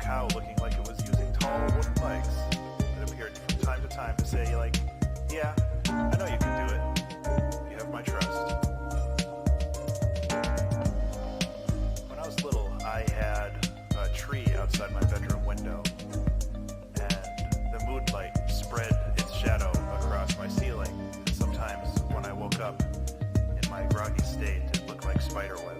cow looking like it was using tall wooden legs that appeared from time to time to say, like, yeah, I know you can do it. You have my trust. When I was little, I had a tree outside my bedroom window, and the moonlight spread its shadow across my ceiling. And sometimes when I woke up in my groggy state, it looked like spider webs.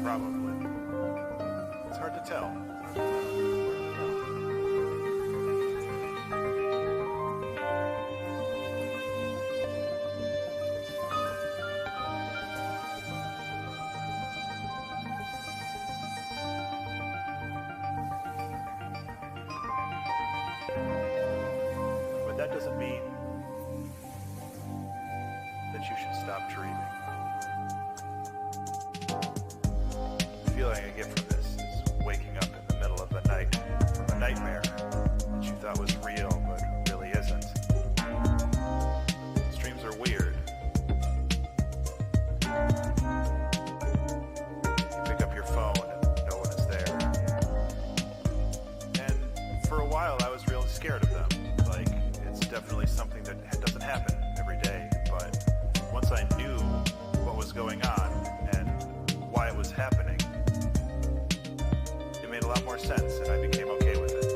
Probably. It's hard to tell. But that doesn't mean that you should stop dreaming. The feeling I get from this is waking up in the middle of the night from a nightmare that you thought was real but really isn't. These dreams are weird. You pick up your phone and no one is there. And for a while I was really scared of them. Like, it's definitely something that doesn't happen every day. But once I knew what was going on and why it was happening, it made a lot more sense, and I became okay with it.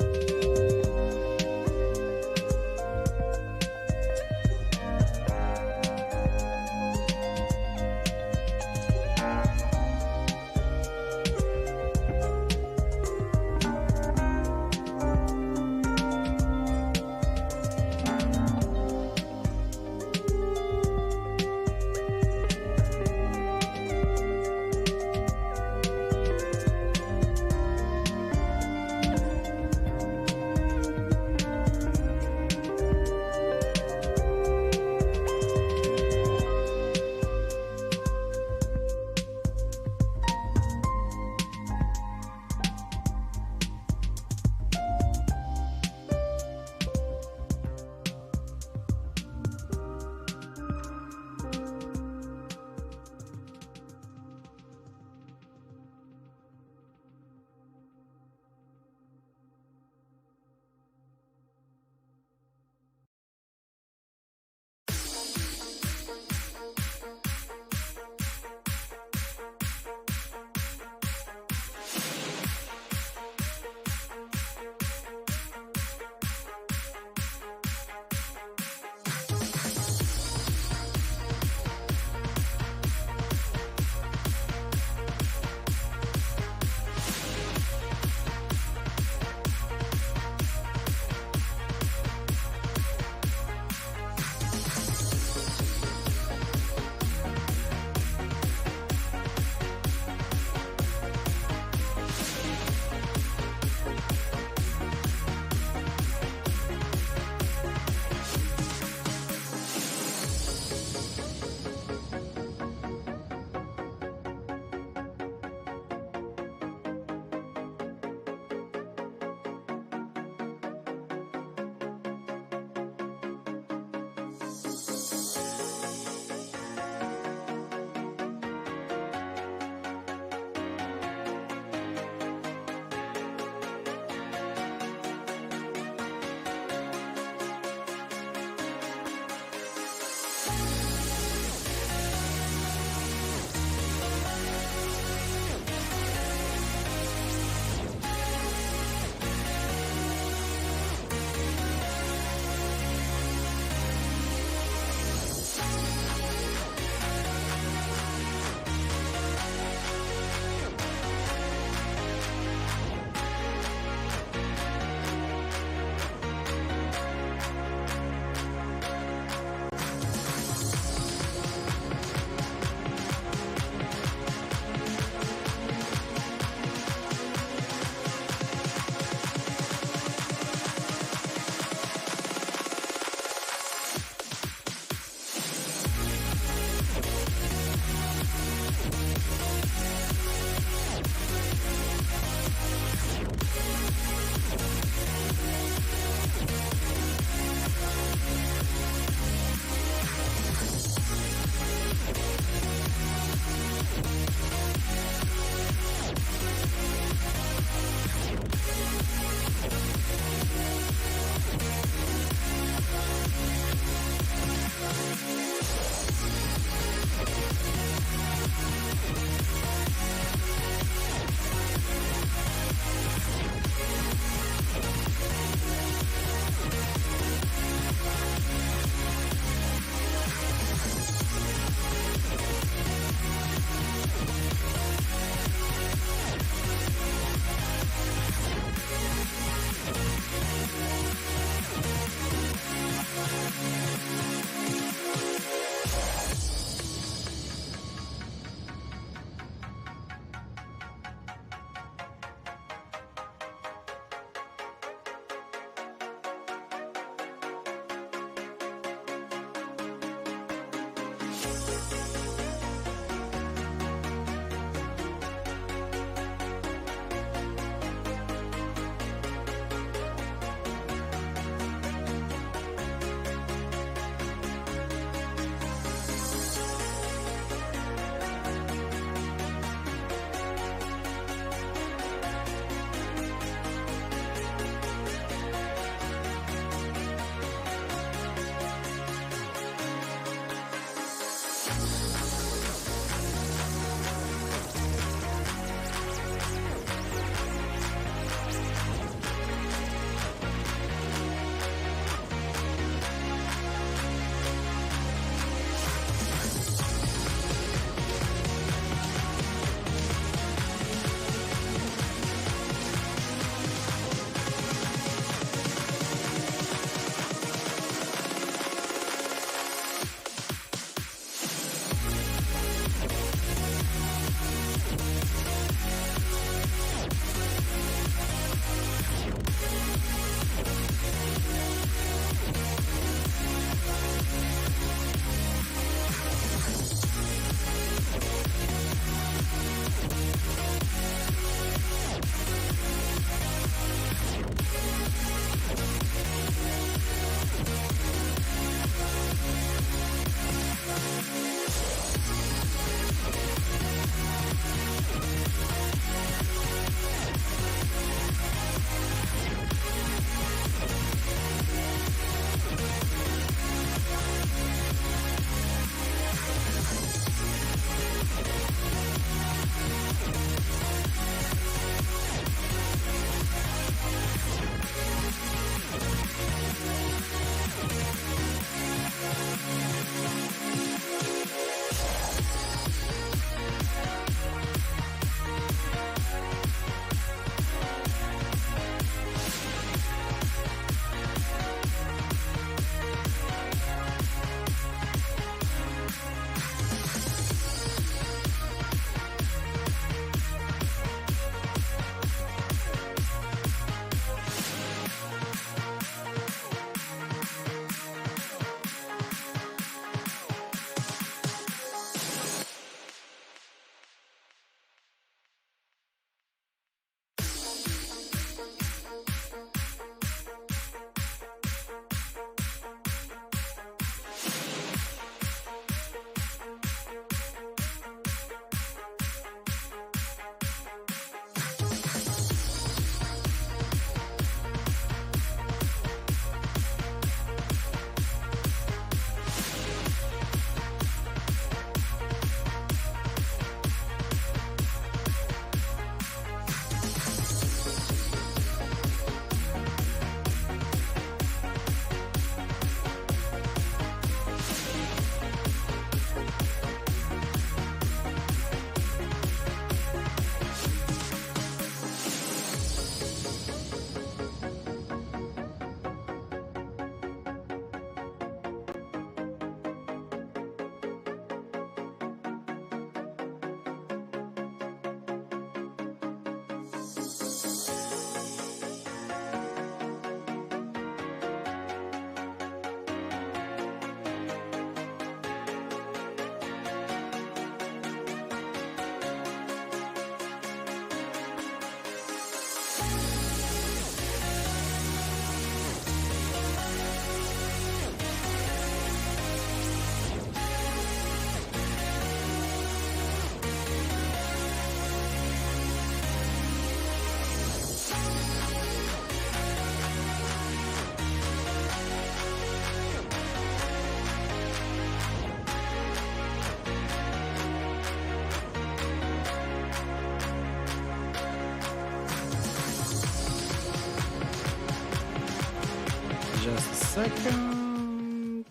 Just a second.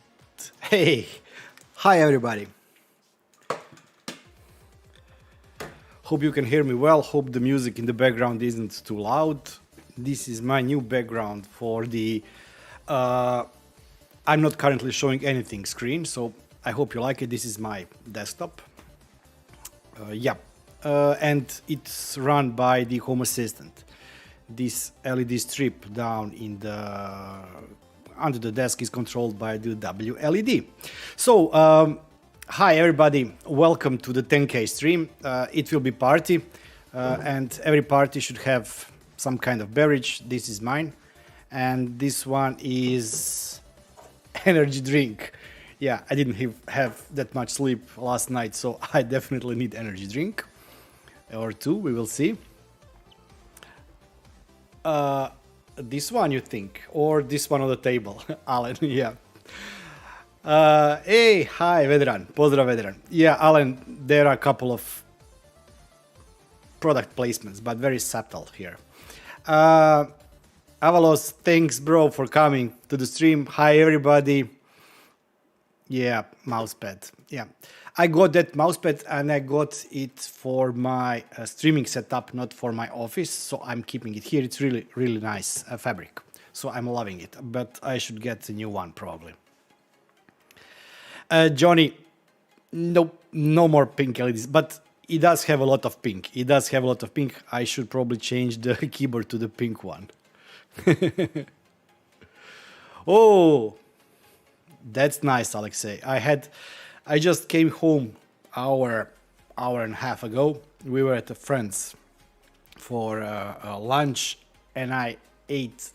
Hey, hi everybody. Hope you can hear me well. Hope the music in the background isn't too loud. This is my new background for the I'm not currently showing anything screen, so I hope you like it. This is my desktop. And it's run by the Home Assistant. This LED strip down in the under the desk is controlled by the WLED. So hi everybody, welcome to the 10K stream. It will be party, and every party should have some kind of beverage. This is mine, and this one is energy drink. Yeah, I didn't have that much sleep last night, so I definitely need energy drink or two. We will see. This one, you think, or this one on the table, Alan? Yeah. Hey, hi, Vedran. Pozdrav, Vedran. Yeah, Alan, there are a couple of product placements, but very subtle here. Avalos, thanks, bro, for coming to the stream. Hi, everybody. Yeah, mousepad. Yeah, I got that mousepad and I got it for my streaming setup, not for my office. So I'm keeping it here. It's really, really nice fabric. So I'm loving it, but I should get a new one probably. Johnny, nope, no more pink LEDs, but it does have a lot of pink. It does have a lot of pink. I should probably change the keyboard to the pink one. Oh, that's nice, Alexei. I just came home hour and a half ago. We were at a friend's for lunch, and I ate.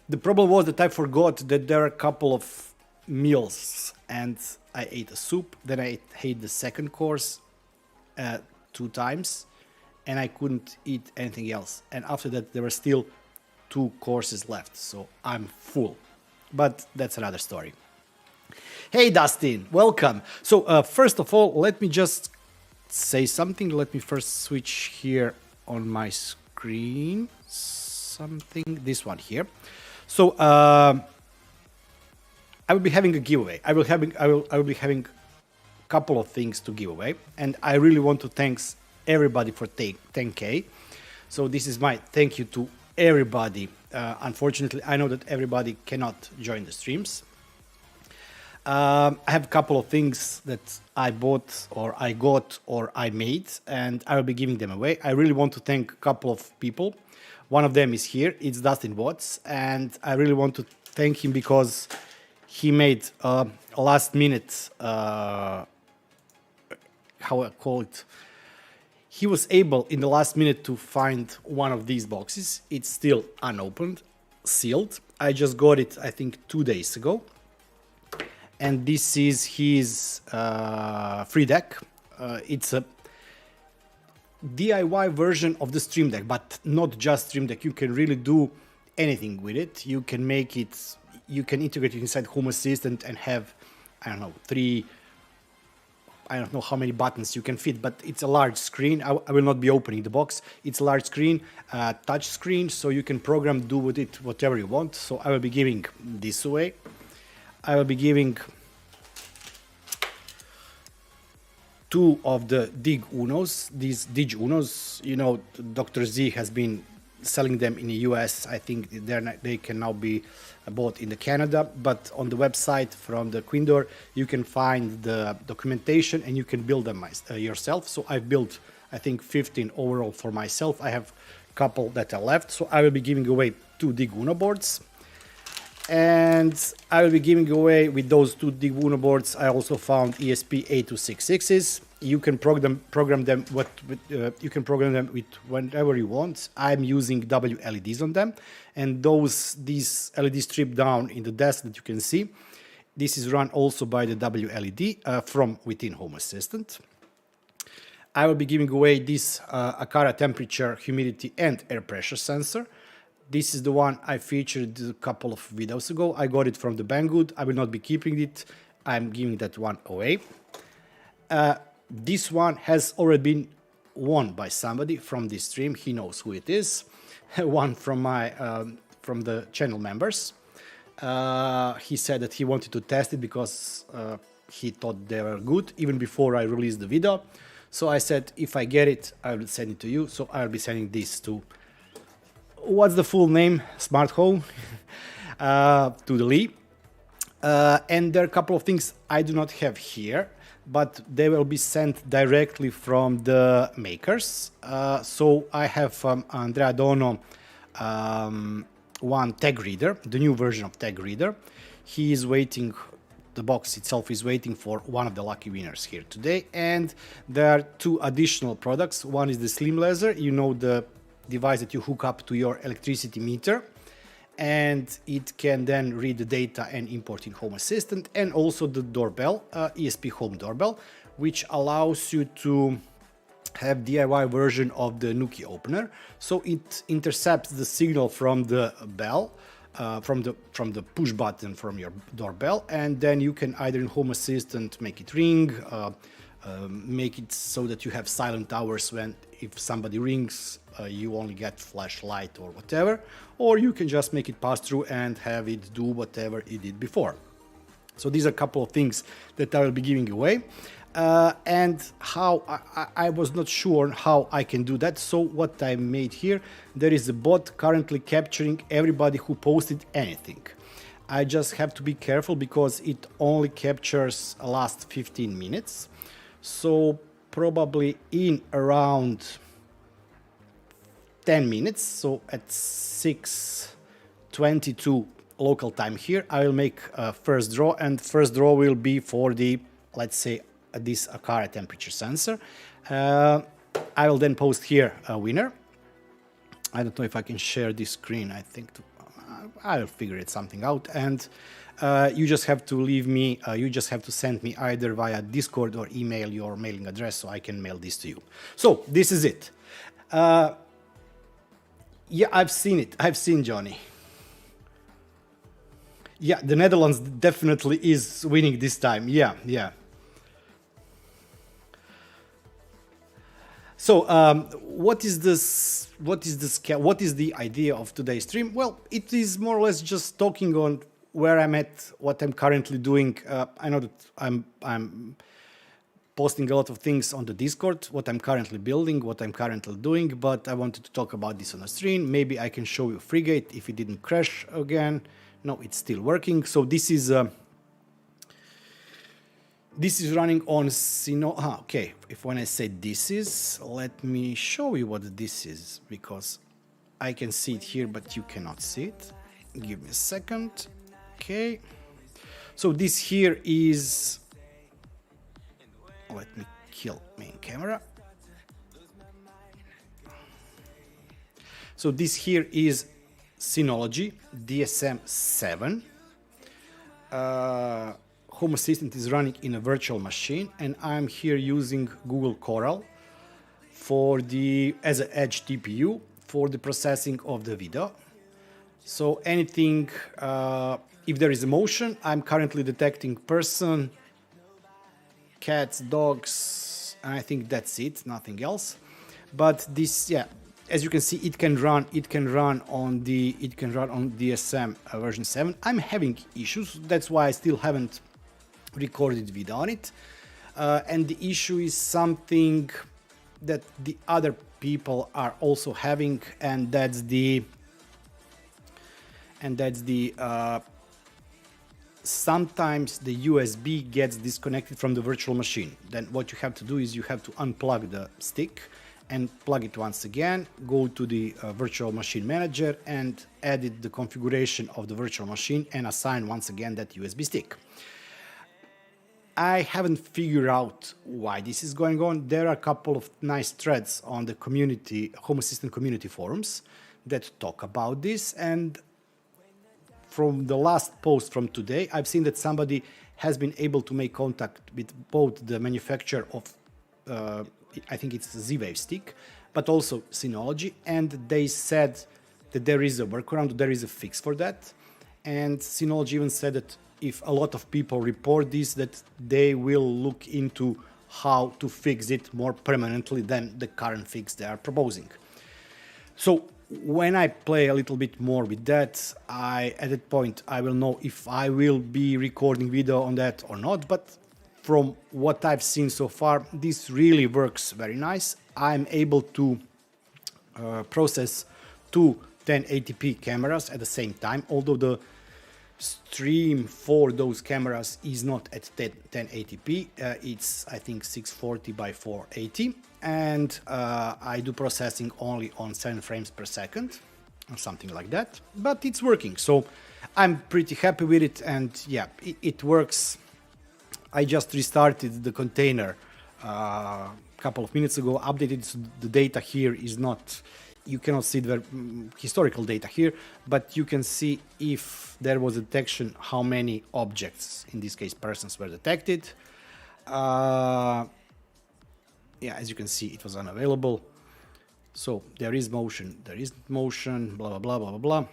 The problem was that I forgot that there are a couple of meals, and I ate a soup. Then I ate the second course 2 times, and I couldn't eat anything else. And after that, there were still 2 courses left, so I'm full. But that's another story. Hey Dustin, welcome. So first of all, let me just say something. Let me first switch here on my screen. This one here. So I will be having a giveaway. I will be having a couple of things to give away, and I really want to thank everybody for 10K. So this is my thank you to everybody. Unfortunately, I know that everybody cannot join the streams. I have a couple of things that I bought or I got or I made, and I will be giving them away. I really want to thank a couple of people. One of them is here. It's Dustin Watts, and I really want to thank him because he made a last minute, how I call it, he was able in the last minute to find one of these boxes. It's still unopened, sealed. I just got it, I think, 2 days ago. And this is his free deck. It's a DIY version of the Stream Deck, but not just Stream Deck. You can really do anything with it. You can make it, you can integrate it inside Home Assistant and have, I don't know, 3, I don't know how many buttons you can fit, but it's a large screen. I will not be opening the box. It's a large screen, touch screen, so you can program, do with it whatever you want. So I will be giving this away. I will be giving 2 of the DigUnos. These DigUnos, you know, Dr. Z has been selling them in the US. I think they can now be bought in the Canada, but on the website from the Queen Door, you can find the documentation and you can build them yourself. So I've built, I think, 15 overall for myself. I have a couple that are left. So I will be giving away 2 DigUno boards. And I will be giving away with those 2 DigUno boards. I also found ESP8266s. You can program them with whatever you want. I'm using WLEDs on them, and these LED strip down in the desk that you can see. This is run also by the WLED from within Home Assistant. I will be giving away this Agara temperature, humidity, and air pressure sensor. This is the one I featured a couple of videos ago. I got it from the Bangood. I will not be keeping it. I'm giving that one away. This one has already been won by somebody from this stream. He knows who it is. One from my from the channel members. He said that he wanted to test it because he thought they were good even before I released the video. So I said, if I get it, I will send it to you. So I'll be sending this to, what's the full name? Smart Home, to the Lee. And there are a couple of things I do not have here, but they will be sent directly from the makers. So I have from Andrea Dono one tag reader, the new version of tag reader. He is waiting, the box itself is waiting for one of the lucky winners here today. And there are two additional products. One is the SlimmeLezer, you know, the device that you hook up to your electricity meter, and it can then read the data and import in Home Assistant, and also the doorbell, ESPHome doorbell, which allows you to have DIY version of the Nuki opener. So it intercepts the signal from the bell, from the push button from your doorbell, and then you can either in Home Assistant make it ring, make it so that you have silent hours when if somebody rings, you only get flashlight or whatever, or you can just make it pass through and have it do whatever it did before. So these are a couple of things that I will be giving away. And how I was not sure how I can do that. So what I made here, there is a bot currently capturing everybody who posted anything. I just have to be careful because it only captures last 15 minutes. So probably in around 10 minutes, so at 6:22 local time here, I will make a first draw, and first draw will be for the, let's say, this Agara temperature sensor. I will then post here a winner. I don't know if I can share this screen. I think I'll figure it something out, and you just have to leave me, you just have to send me either via Discord or email your mailing address so I can mail this to you. So this is it. Yeah, I've seen it. I've seen Johnny. Yeah, the Netherlands definitely is winning this time. Yeah, yeah. So, what is this? What is the idea of today's stream? Well, it is more or less just talking on where I'm at, what I'm currently doing. I know that I'm posting a lot of things on the Discord, what I'm currently building, what I'm currently doing, but I wanted to talk about this on the stream. Maybe I can show you Frigate if it didn't crash again. No, it's still working. So this is running on okay, if when I say this is, let me show you what this is, because I can see it here, but you cannot see it. Give me a second. Okay. So this here is, let me kill main camera. So this here is Synology DSM-7. Home Assistant is running in a virtual machine, and I'm here using Google Coral for as an edge TPU for the processing of the video. So anything, if there is a motion, I'm currently detecting person, cats, dogs, and I think that's it, nothing else. But this, yeah, as you can see, it can run on DSM version 7. I'm having issues, that's why I still haven't recorded video on it. And the issue is something that the other people are also having, and that's the sometimes the USB gets disconnected from the virtual machine. Then what you have to do is you have to unplug the stick and plug it once again, go to the virtual machine manager and edit the configuration of the virtual machine and assign once again that USB stick. I haven't figured out why this is going on. There are a couple of nice threads on the community, Home Assistant community forums that talk about this, and from the last post from today, I've seen that somebody has been able to make contact with both the manufacturer of, I think it's a Z-Wave stick, but also Synology, and they said that there is a workaround, there is a fix for that. And Synology even said that if a lot of people report this, that they will look into how to fix it more permanently than the current fix they are proposing. So when I play a little bit more with that, at that point I will know if I will be recording video on that or not. But from what I've seen so far, this really works very nice. I'm able to process two 1080p cameras at the same time, although the stream for those cameras is not at 1080p. It's, I think, 640 by 480, and I do processing only on 7 frames per second or something like that, but it's working, so I'm pretty happy with it. And yeah, it works. I just restarted the container a couple of minutes ago, updated, so the data here is not, you cannot see the historical data here, but you can see if there was a detection, how many objects, in this case persons, were detected. Yeah, as you can see, it was unavailable. So there is motion, there is motion, blah, blah, blah, blah, blah, blah.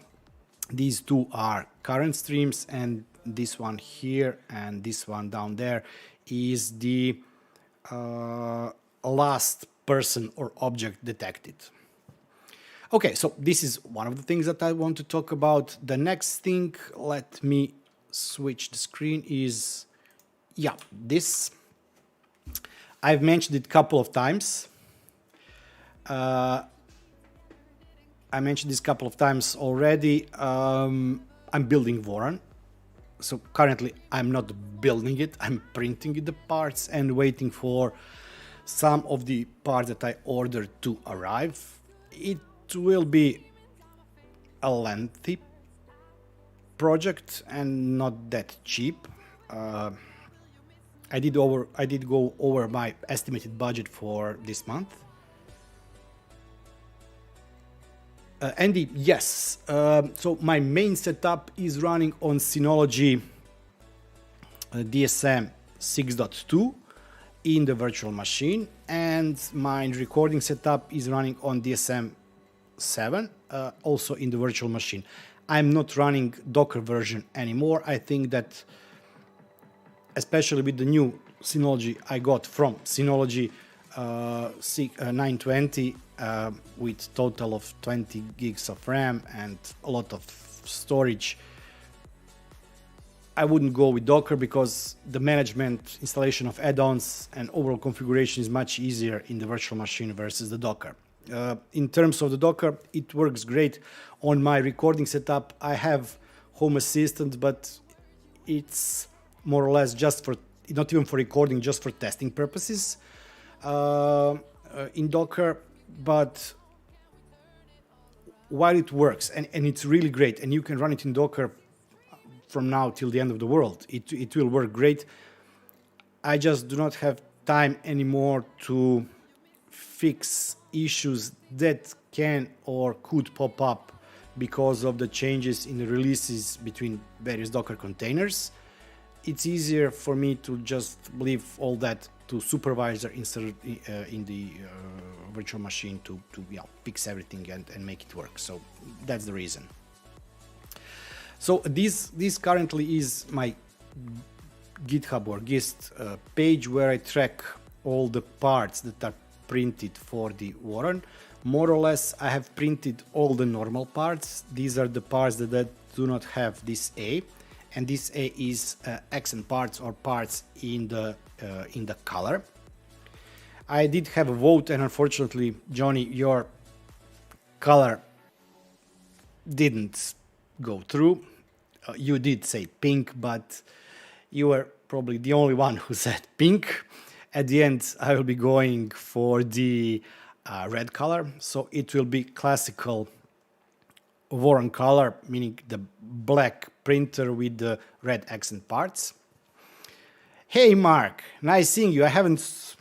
These two are current streams, and this one here and this one down there is the last person or object detected. Okay, so this is one of the things that I want to talk about. The next thing, let me switch the screen, is, yeah, this. I've mentioned it a couple of times. I mentioned this a couple of times already. I'm building Bourne. So currently I'm not building it, I'm printing the parts and waiting for some of the parts that I ordered to arrive. It will be a lengthy project and not that cheap. I did go over my estimated budget for this month. Andy, yes. So my main setup is running on Synology DSM 6.2 in the virtual machine, and my recording setup is running on DSM 7, also in the virtual machine. I'm not running Docker version anymore. I think that, especially with the new Synology I got from Synology 920, with total of 20 gigs of RAM and a lot of storage, I wouldn't go with Docker because the management, installation of add-ons and overall configuration is much easier in the virtual machine versus the Docker. In terms of the Docker, it works great on my recording setup. I have Home Assistant, but it's more or less just for, not even for recording, just for testing purposes in Docker. But while it works, and it's really great, and you can run it in Docker from now till the end of the world, it will work great. I just do not have time anymore to fix issues that can or could pop up because of the changes in the releases between various Docker containers. It's easier for me to just leave all that to supervisor instead in the virtual machine to fix everything and make it work. So that's the reason. So this currently is my GitHub or Gist page where I track all the parts that are printed for the Warren. More or less, I have printed all the normal parts. These are the parts that do not have this A, and this A is accent parts or parts in the color. I did have a vote, and unfortunately, Johnny, your color didn't go through. You did say pink, but you were probably the only one who said pink. At the end, I will be going for the red color, so it will be classical Warren color, meaning the black printer with the red accent parts. Hey Mark, nice seeing you. I haven't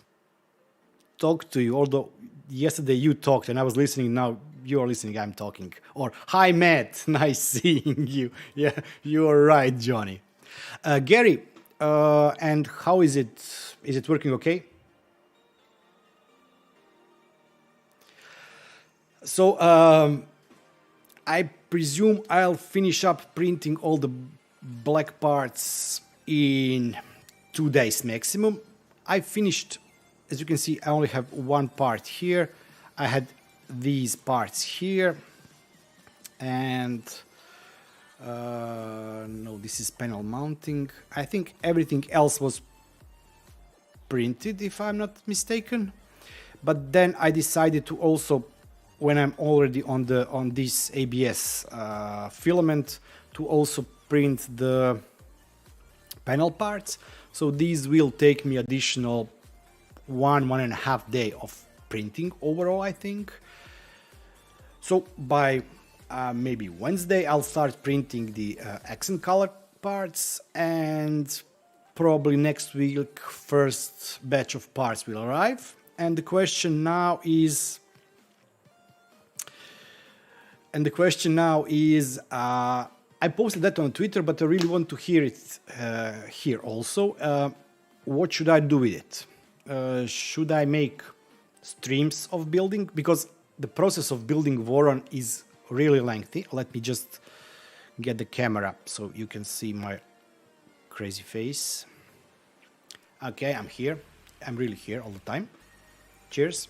talked to you, although yesterday you talked and I was listening. Now you're listening, I'm talking. Or hi Matt, nice seeing you. Yeah, you are right, Johnny. Gary, and how is it? Is it working okay? So I presume I'll finish up printing all the black parts in 2 days maximum. I finished, as you can see, I only have one part here. I had these parts here. and no, this is panel mounting. I think everything else was printed, if I'm not mistaken. But then I decided to also, when I'm already on this ABS filament, to also print the panel parts. So these will take me additional 1.5 days of printing overall, I think. So by maybe Wednesday I'll start printing the accent color parts, and probably next week first batch of parts will arrive. And the question now is I posted that on Twitter, but I really want to hear it here also. What should I do with it? Should I make streams of building? Because the process of building Bourne is really lengthy. Let me just get the camera so you can see my crazy face. Okay, I'm here. I'm really here all the time. Cheers.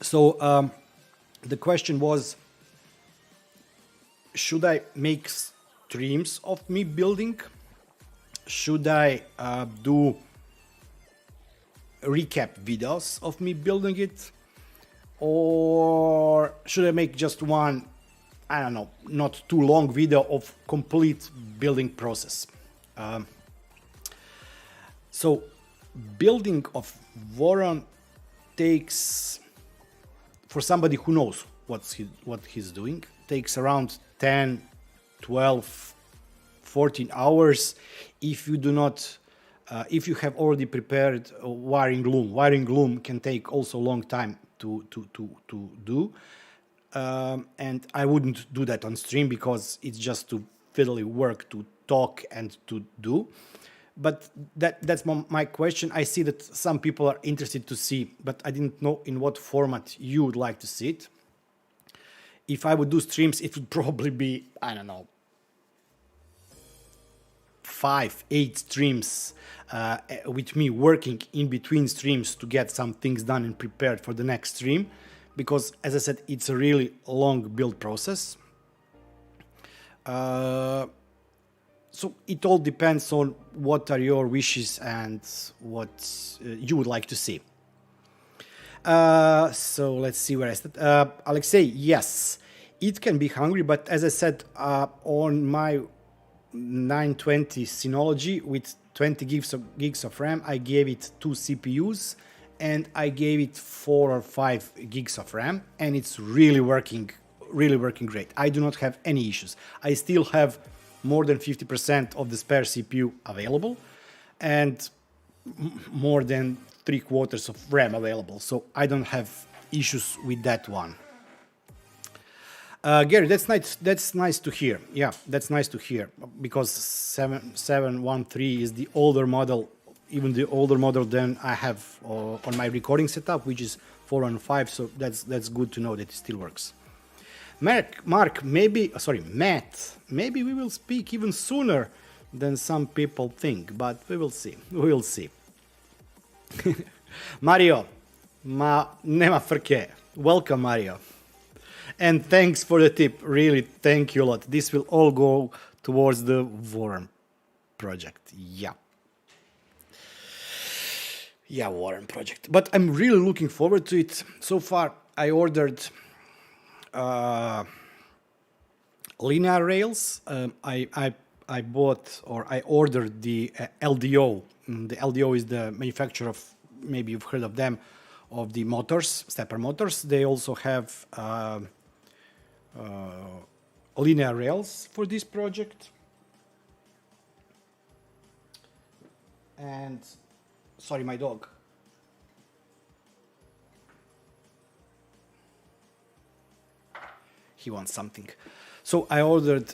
So the question was, should I make streams of me building? Should I do recap videos of me building it? Or should I make just one, I don't know, not too long video of complete building process? So building of Bourne takes, for somebody who knows what he's doing, takes around 10, 12, 14 hours if you do not, if you have already prepared a wiring loom. Wiring loom can take also a long time to do. And I wouldn't do that on stream because it's just too fiddly work to talk and to do. But that's my question. I see that some people are interested to see, but I didn't know in what format you would like to see it. If I would do streams, it would probably be, I don't know, 5, 8 streams with me working in between streams to get some things done and prepared for the next stream. Because, as I said, it's a really long build process. So it all depends on what are your wishes and what you would like to see. So let's see where I start. Alexei, yes, it can be hungry, but as I said, on my 920 Synology with 20 gigs of RAM, I gave it 2 CPUs and I gave it 4 or 5 gigs of RAM, and it's really working great. I do not have any issues. I still have more than 50% of the spare CPU available and more than 3/4 of RAM available. So I don't have issues with that one. Gary, that's nice to hear. Yeah, that's nice to hear, because 713 is the older model, even the older model than I have on my recording setup, which is 415. So that's good to know that it still works. Matt, maybe we will speak even sooner than some people think, but we will see. We will see. Mario, nema frke. Welcome, Mario. And thanks for the tip. Really, thank you a lot. This will all go towards the Bourne project. Yeah. Yeah, Bourne project. But I'm really looking forward to it. So far, I ordered linear rails. I bought, or I ordered the LDO. The LDO is the manufacturer of, maybe you've heard of them, of the motors, stepper motors. They also have linear rails for this project. And sorry, my dog. He wants something. So I ordered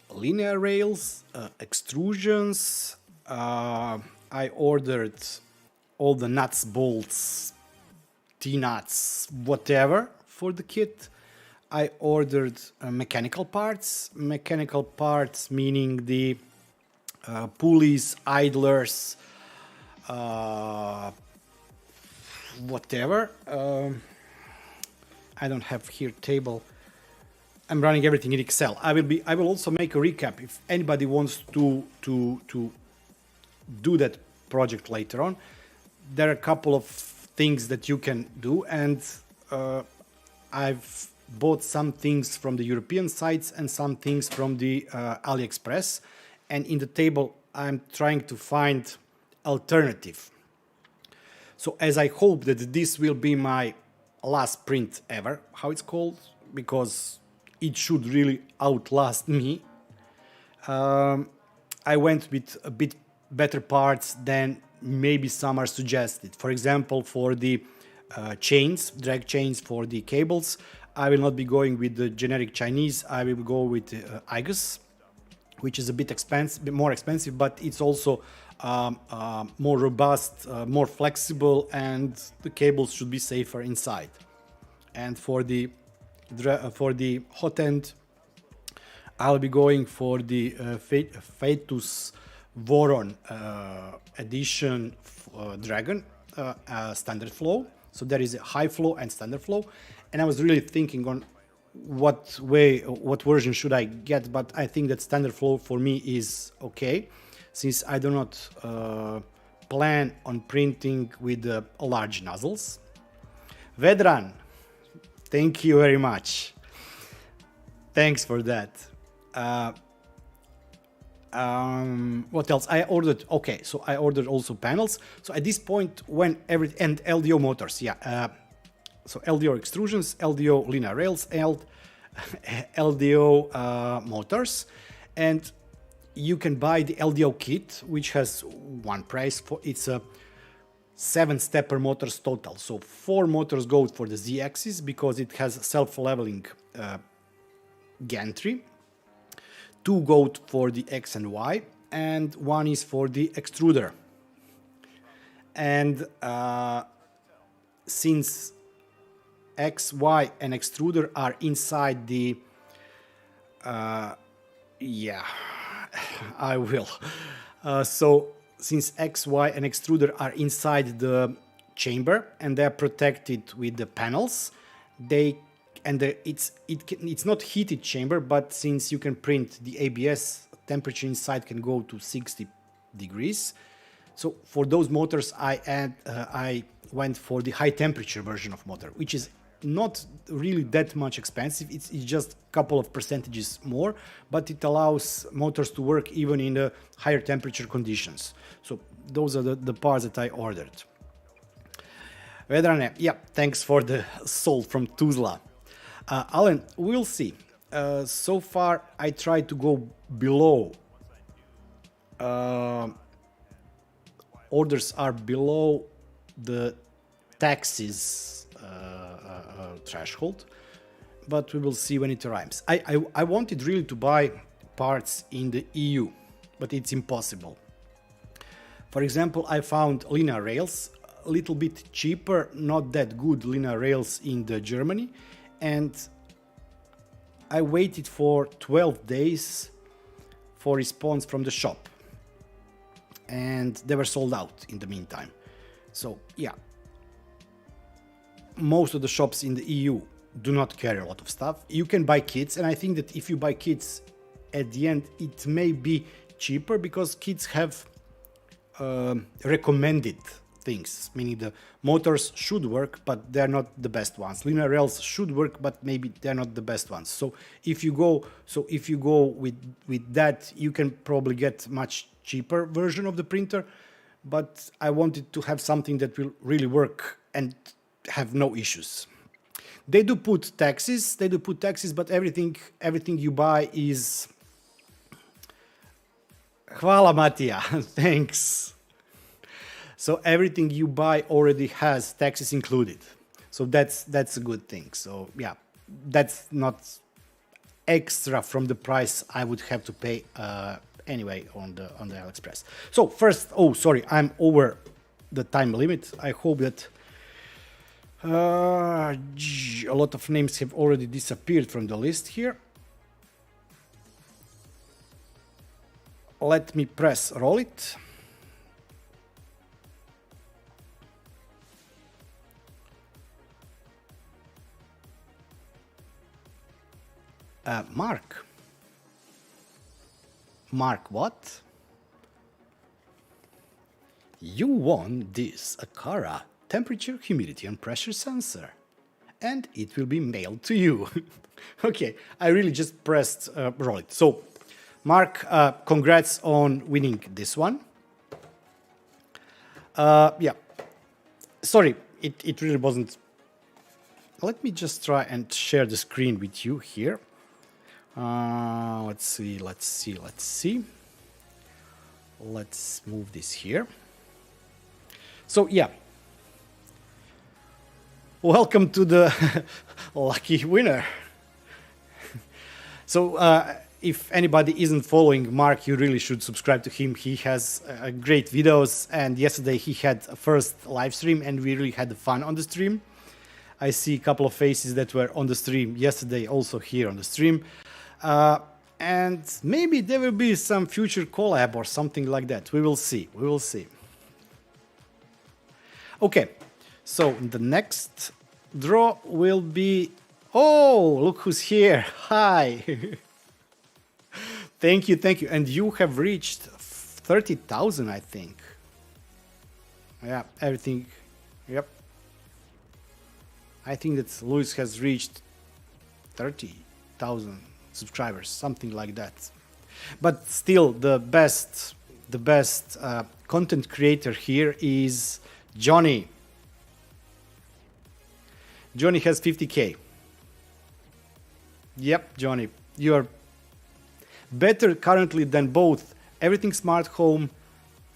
linear rails, extrusions. I ordered all the nuts, bolts, T-nuts, whatever for the kit. I ordered mechanical parts. Mechanical parts meaning the pulleys, idlers, whatever. I don't have here table. I'm running everything in Excel. I will also make a recap if anybody wants to do that project later on. There are a couple of things that you can do, and I've bought some things from the European sites and some things from the AliExpress, and in the table I'm trying to find alternative. So as I hope that this will be my last print ever, how it's called, because it should really outlast me. I went with a bit better parts than maybe some are suggested. For example, for the chains, drag chains for the cables, I will not be going with the generic Chinese. I will go with IGUS, which is a bit more expensive, but it's also more robust, more flexible, and the cables should be safer inside. And for the hot end, I'll be going for the Fetus Voron edition Dragon standard flow. So there is a high flow and standard flow, and I was really thinking on what version should I get, but I think that standard flow for me is okay, since I do not plan on printing with large nozzles. Vedran, thank you very much. Thanks for that. What else? I ordered, okay, so I ordered also panels. So at this point, and LDO motors, yeah. So LDO extrusions, LDO linear rails, LDO motors. And you can buy the LDO kit, which has one price. It's a 7-stepper motors total. So 4 motors go for the Z-axis because it has self-leveling gantry. 2 go for the X and Y, and 1 is for the extruder. And since X, Y, and extruder are inside the... yeah, I will. So since X, Y, and extruder are inside the chamber and they're protected with the panels, it's not heated chamber, but since you can print, the ABS temperature inside can go to 60 degrees. So for those motors, I went for the high temperature version of motor, which is not really that much expensive. It's just a couple of percentages more, but it allows motors to work even in the higher temperature conditions. So those are the parts that I ordered. Vedrane, yeah, thanks for the salt from Tuzla. Alan, we'll see. So far, I tried to go below. Orders are below the taxes threshold, but we will see when it arrives. I wanted really to buy parts in the EU, but it's impossible. For example, I found linear rails, a little bit cheaper, not that good linear rails in Germany, and I waited for 12 days for response from the shop, and they were sold out in the meantime. So yeah, most of the shops in the EU do not carry a lot of stuff. You can buy kits, and I think that if you buy kits at the end, it may be cheaper because kits have recommended things, meaning the motors should work, but they're not the best ones. Linear rails should work, but maybe they're not the best ones. So if you go with that, you can probably get much cheaper version of the printer. But I wanted to have something that will really work and have no issues. They do put taxes, but everything you buy is... Hvala, Matija, thanks. So everything you buy already has taxes included. So that's a good thing. So yeah, that's not extra from the price I would have to pay anyway on the AliExpress. So first, oh sorry, I'm over the time limit. I hope that a lot of names have already disappeared from the list here. Let me press roll it. Mark. Mark, what? You won this Agara temperature, humidity and pressure sensor, and it will be mailed to you. Okay, I really just pressed roll it. So, Mark, congrats on winning this one. Yeah, sorry, it really wasn't. Let me just try and share the screen with you here. Let's see. Let's move this here. So yeah, welcome to the lucky winner. So if anybody isn't following Mark, you really should subscribe to him. He has great videos, and yesterday he had a first live stream and we really had fun on the stream. I see a couple of faces that were on the stream yesterday, also here on the stream. And maybe there will be some future collab or something like that. We will see. We will see. Okay, so the next draw will be... Oh, look who's here. Hi. Thank you, thank you. And you have reached 30,000, I think. Yeah, everything. Yep. I think that Luis has reached 30,000 subscribers, something like that. But still, the best content creator here is Johnny. Johnny has 50K. Yep, Johnny, you're better currently than both Everything Smart Home,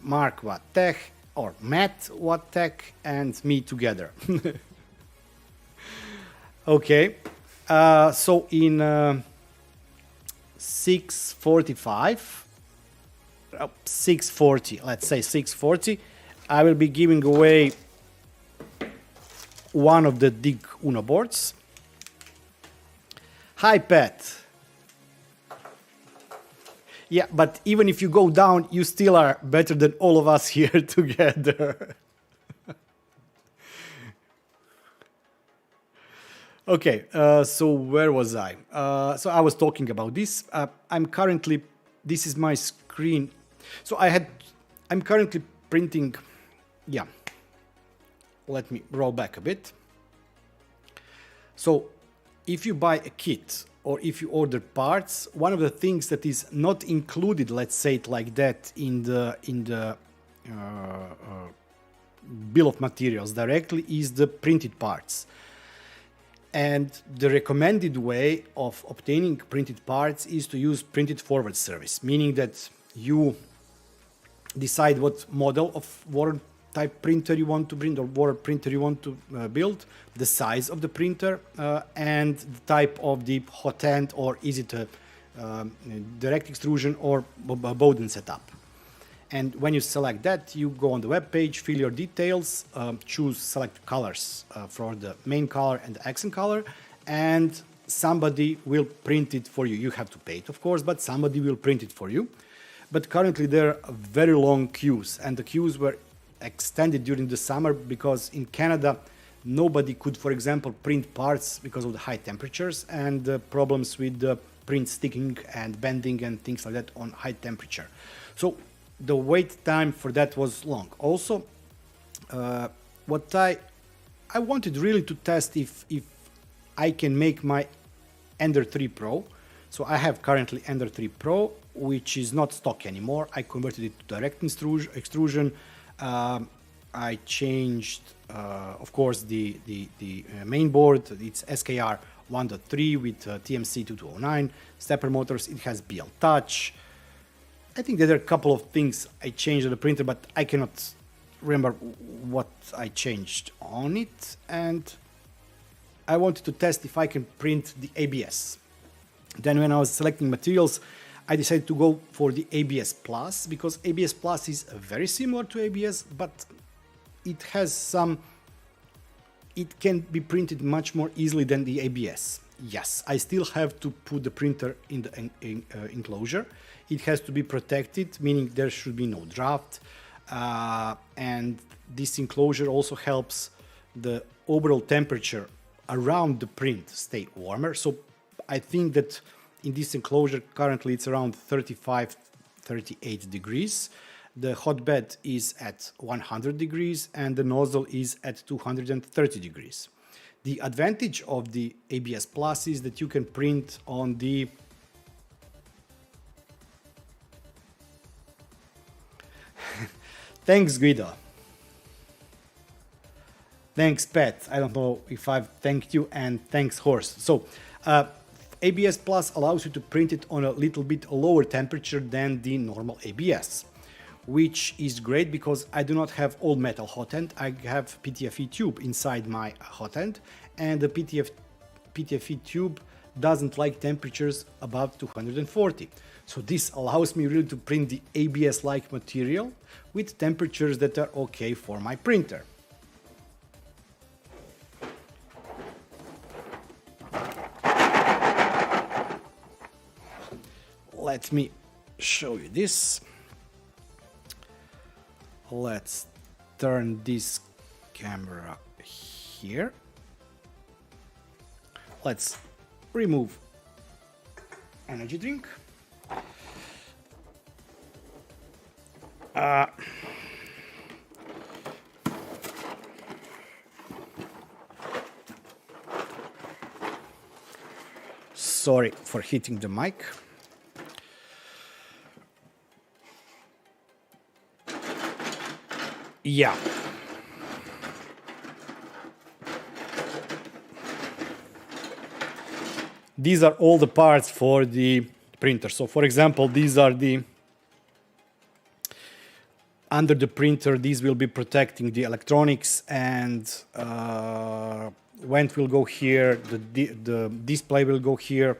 Mark Watt Tech, or Matt Watt Tech, and me together. Okay, so in 6:40, let's say 6:40, I will be giving away one of the DigUno boards. Hi, Pat. Yeah, but even if you go down, you still are better than all of us here together. Okay, so where was I? So I was talking about this. I'm currently, this is my screen. So I'm currently printing, yeah. Let me roll back a bit. So if you buy a kit or if you order parts, one of the things that is not included, let's say it like that, in the bill of materials directly is the printed parts. And the recommended way of obtaining printed parts is to use printed forward service, meaning that you decide what model of water type printer you want to print or water printer you want to build, the size of the printer, and the type of the hot end, or is it a direct extrusion or Bourne setup. And when you select that, you go on the web page, fill your details, select colors for the main color and the accent color, and somebody will print it for you. You have to pay it, of course, but somebody will print it for you. But currently there are very long queues, and the queues were extended during the summer because in Canada nobody could, for example, print parts because of the high temperatures and the problems with the print sticking and bending and things like that on high temperature. So the wait time for that was long. Also, what I wanted really to test if I can make my Ender 3 Pro. So I have currently Ender 3 Pro, which is not stock anymore. I converted it to direct extrusion. I changed, of course, the main board. It's SKR 1.3 with TMC 2209 stepper motors. It has BL Touch. I think there are a couple of things I changed on the printer, but I cannot remember what I changed on it. And I wanted to test if I can print the ABS. Then when I was selecting materials, I decided to go for the ABS Plus, because ABS Plus is very similar to ABS, but it has some... It can be printed much more easily than the ABS. Yes, I still have to put the printer in the enclosure. It has to be protected, meaning there should be no draft. And this enclosure also helps the overall temperature around the print stay warmer. So I think that in this enclosure currently it's around 35, 38 degrees. The hotbed is at 100 degrees and the nozzle is at 230 degrees. The advantage of the ABS Plus is that you can print on the Thanks, Guido. Thanks, Pat. I don't know if I've thanked you, and thanks, Horse. So, ABS Plus allows you to print it on a little bit lower temperature than the normal ABS, which is great because I do not have all metal hot end. I have PTFE tube inside my hot end, and the PTFE tube doesn't like temperatures above 240. So this allows me really to print the ABS-like material with temperatures that are okay for my printer. Let me show you this. Let's turn this camera here. Let's remove energy drink. Sorry for hitting the mic. Yeah. These are all the parts for the printer. So for example, these are the under the printer, these will be protecting the electronics, and vent will go here, the display will go here.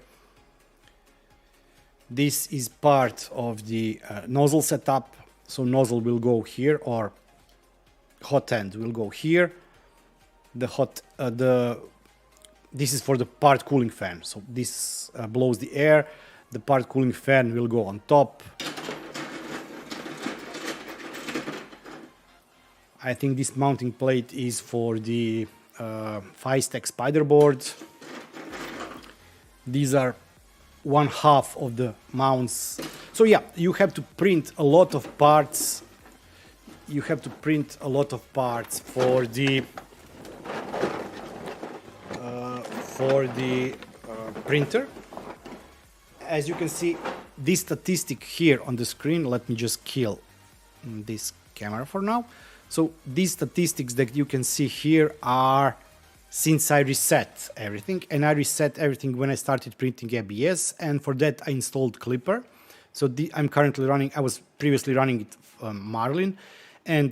This is part of the nozzle setup, so nozzle will go here, or hot end will go here. This is for the part cooling fan, so this blows the air. The part cooling fan will go on top. I think this mounting plate is for the Feistek spider board. These are 1/2 of the mounts. So yeah, you have to print a lot of parts. You have to print a lot of parts for the printer. As you can see, this statistic here on the screen, let me just kill this camera for now. So these statistics that you can see here are since I reset everything, and I reset everything when I started printing ABS, and for that I installed Clipper. So I'm currently running, I was previously running it Marlin, and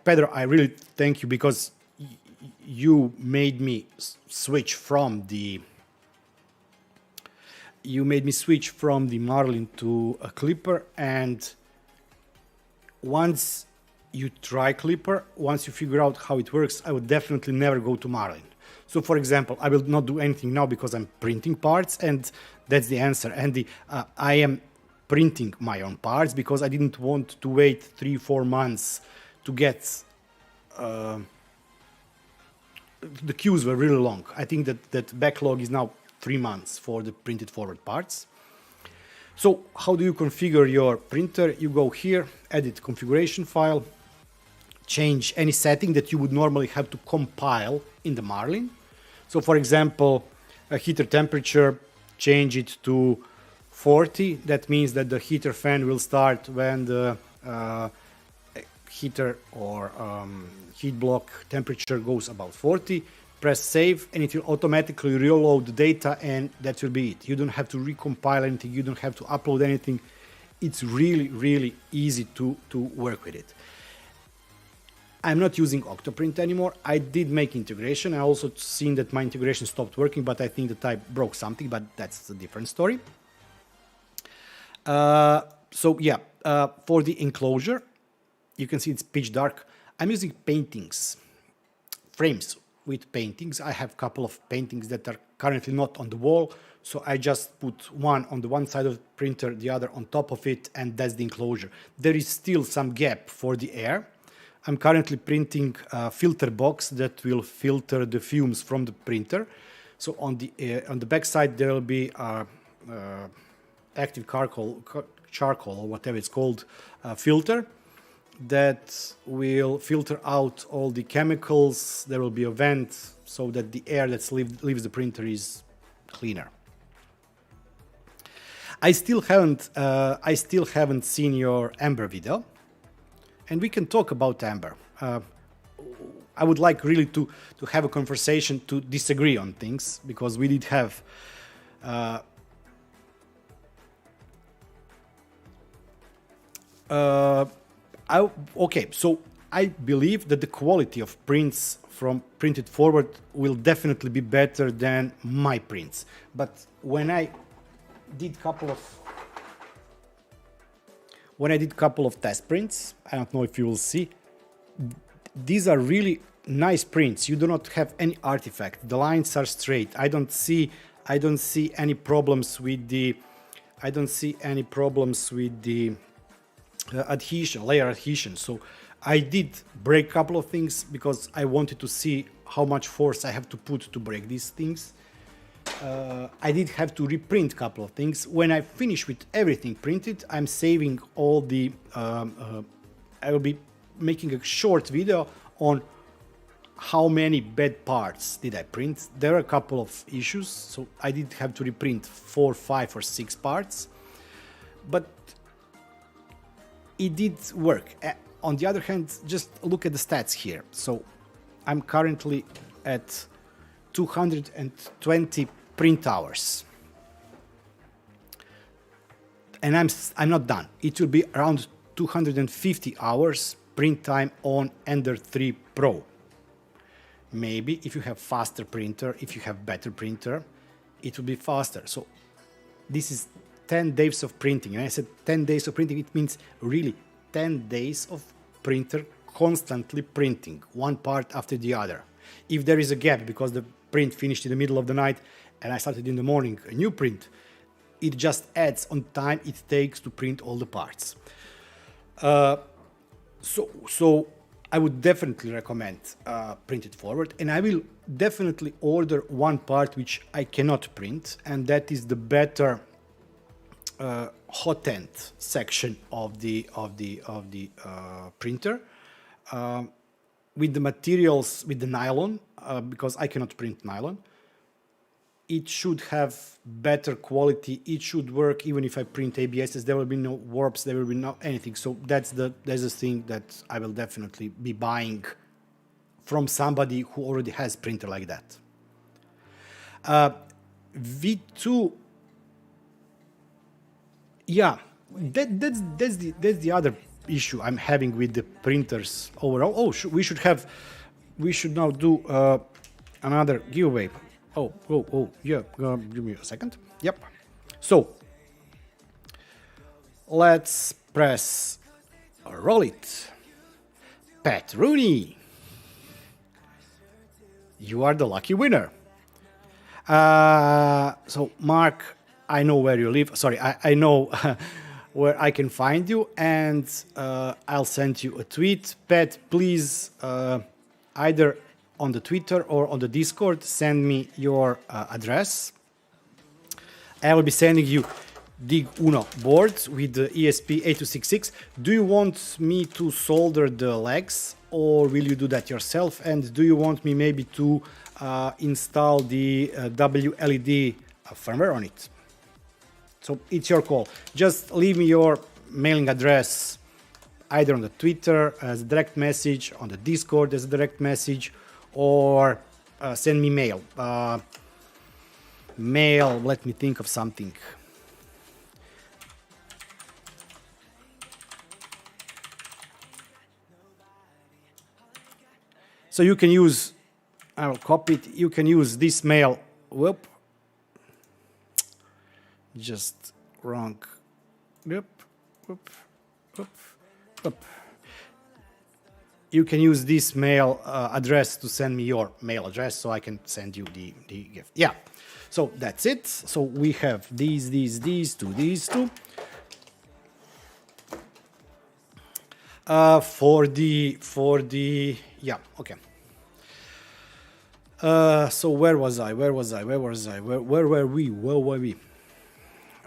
Pedro, I really thank you because you made me switch from the Marlin to a Clipper, and once you try Clipper, once you figure out how it works, I would definitely never go to Marlin. So for example, I will not do anything now because I'm printing parts, and that's the answer. And I am printing my own parts because I didn't want to wait 3-4 months to get the queues were really long. I think that backlog is now 3 months for the printed forward parts. So how do you configure your printer? You go here, edit configuration file, change any setting that you would normally have to compile in the Marlin. So for example, a heater temperature, change it to 40. That means that the heater fan will start when the heater or heat block temperature goes above 40. Press save and it will automatically reload the data, and that will be it. You don't have to recompile anything, you don't have to upload anything. It's really, really easy to work with it. I'm not using Octoprint anymore. I did make integration. I also seen that my integration stopped working, but I think that I broke something, but that's a different story. So yeah, for the enclosure, you can see it's pitch dark. I'm using paintings, frames with paintings. I have a couple of paintings that are currently not on the wall, so I just put one on the one side of the printer, the other on top of it, and that's the enclosure. There is still some gap for the air. I'm currently printing a filter box that will filter the fumes from the printer. So on the back side there will be active charcoal or whatever it's called filter that will filter out all the chemicals. There will be a vent so that the air that leaves the printer is cleaner. I still haven't seen your Amber video, and we can talk about Amber. I would like really to have a conversation to disagree on things, because we did have okay, so I believe that the quality of prints from printed forward will definitely be better than my prints. But when I did couple of test prints, I don't know if you will see, these are really nice prints. You do not have any artifact. The lines are straight. I don't see any problems with the adhesion, layer adhesion. So I did break a couple of things because I wanted to see how much force I have to put to break these things. I did have to reprint a couple of things. When I finish with everything printed, I'm saving all the I will be making a short video on how many bad parts did I print. There are a couple of issues, so I did have to reprint 4, 5 or 6 parts, but it did work. On the other hand, just look at the stats here. So I'm currently at 220 print hours, and I'm not done. It will be around 250 hours print time on Ender 3 Pro. Maybe if you have faster printer, if you have better printer, it will be faster. So this is 10 days of printing. And I said 10 days of printing, it means really 10 days of printer constantly printing, one part after the other. If there is a gap because the print finished in the middle of the night and I started in the morning a new print, it just adds on time it takes to print all the parts. So I would definitely recommend printed forward, and I will definitely order one part which I cannot print, and that is the better hot end section of the printer with the materials, with the nylon, because I cannot print nylon. It should have better quality. It should work even if I print ABSs. There will be no warps. There will be no anything. So that's the thing that I will definitely be buying from somebody who already has printer like that. V2. Yeah, that's the other issue I'm having with the printers overall. Oh, we should now do another giveaway. Oh, yeah, give me a second. Yep. So, let's press roll it. Pat Rooney, you are the lucky winner. So, Mark, I know where you live. Sorry, I know where I can find you, and I'll send you a tweet. Pat, please, either on the Twitter or on the Discord, send me your address. I will be sending you DigUno boards with the ESP8266. Do you want me to solder the legs, or will you do that yourself? And do you want me maybe to install the WLED firmware on it? So it's your call. Just leave me your mailing address either on the Twitter as a direct message, on the Discord as a direct message, or send me mail. Let me think of something. So you can use, I'll copy it, you can use this mail, whoop, just wrong, whoop, whoop, whoop, whoop. You can use this mail address to send me your mail address so I can send you the gift. Yeah, so that's it. So we have these two. For the, yeah, okay. So where was I? Where were we?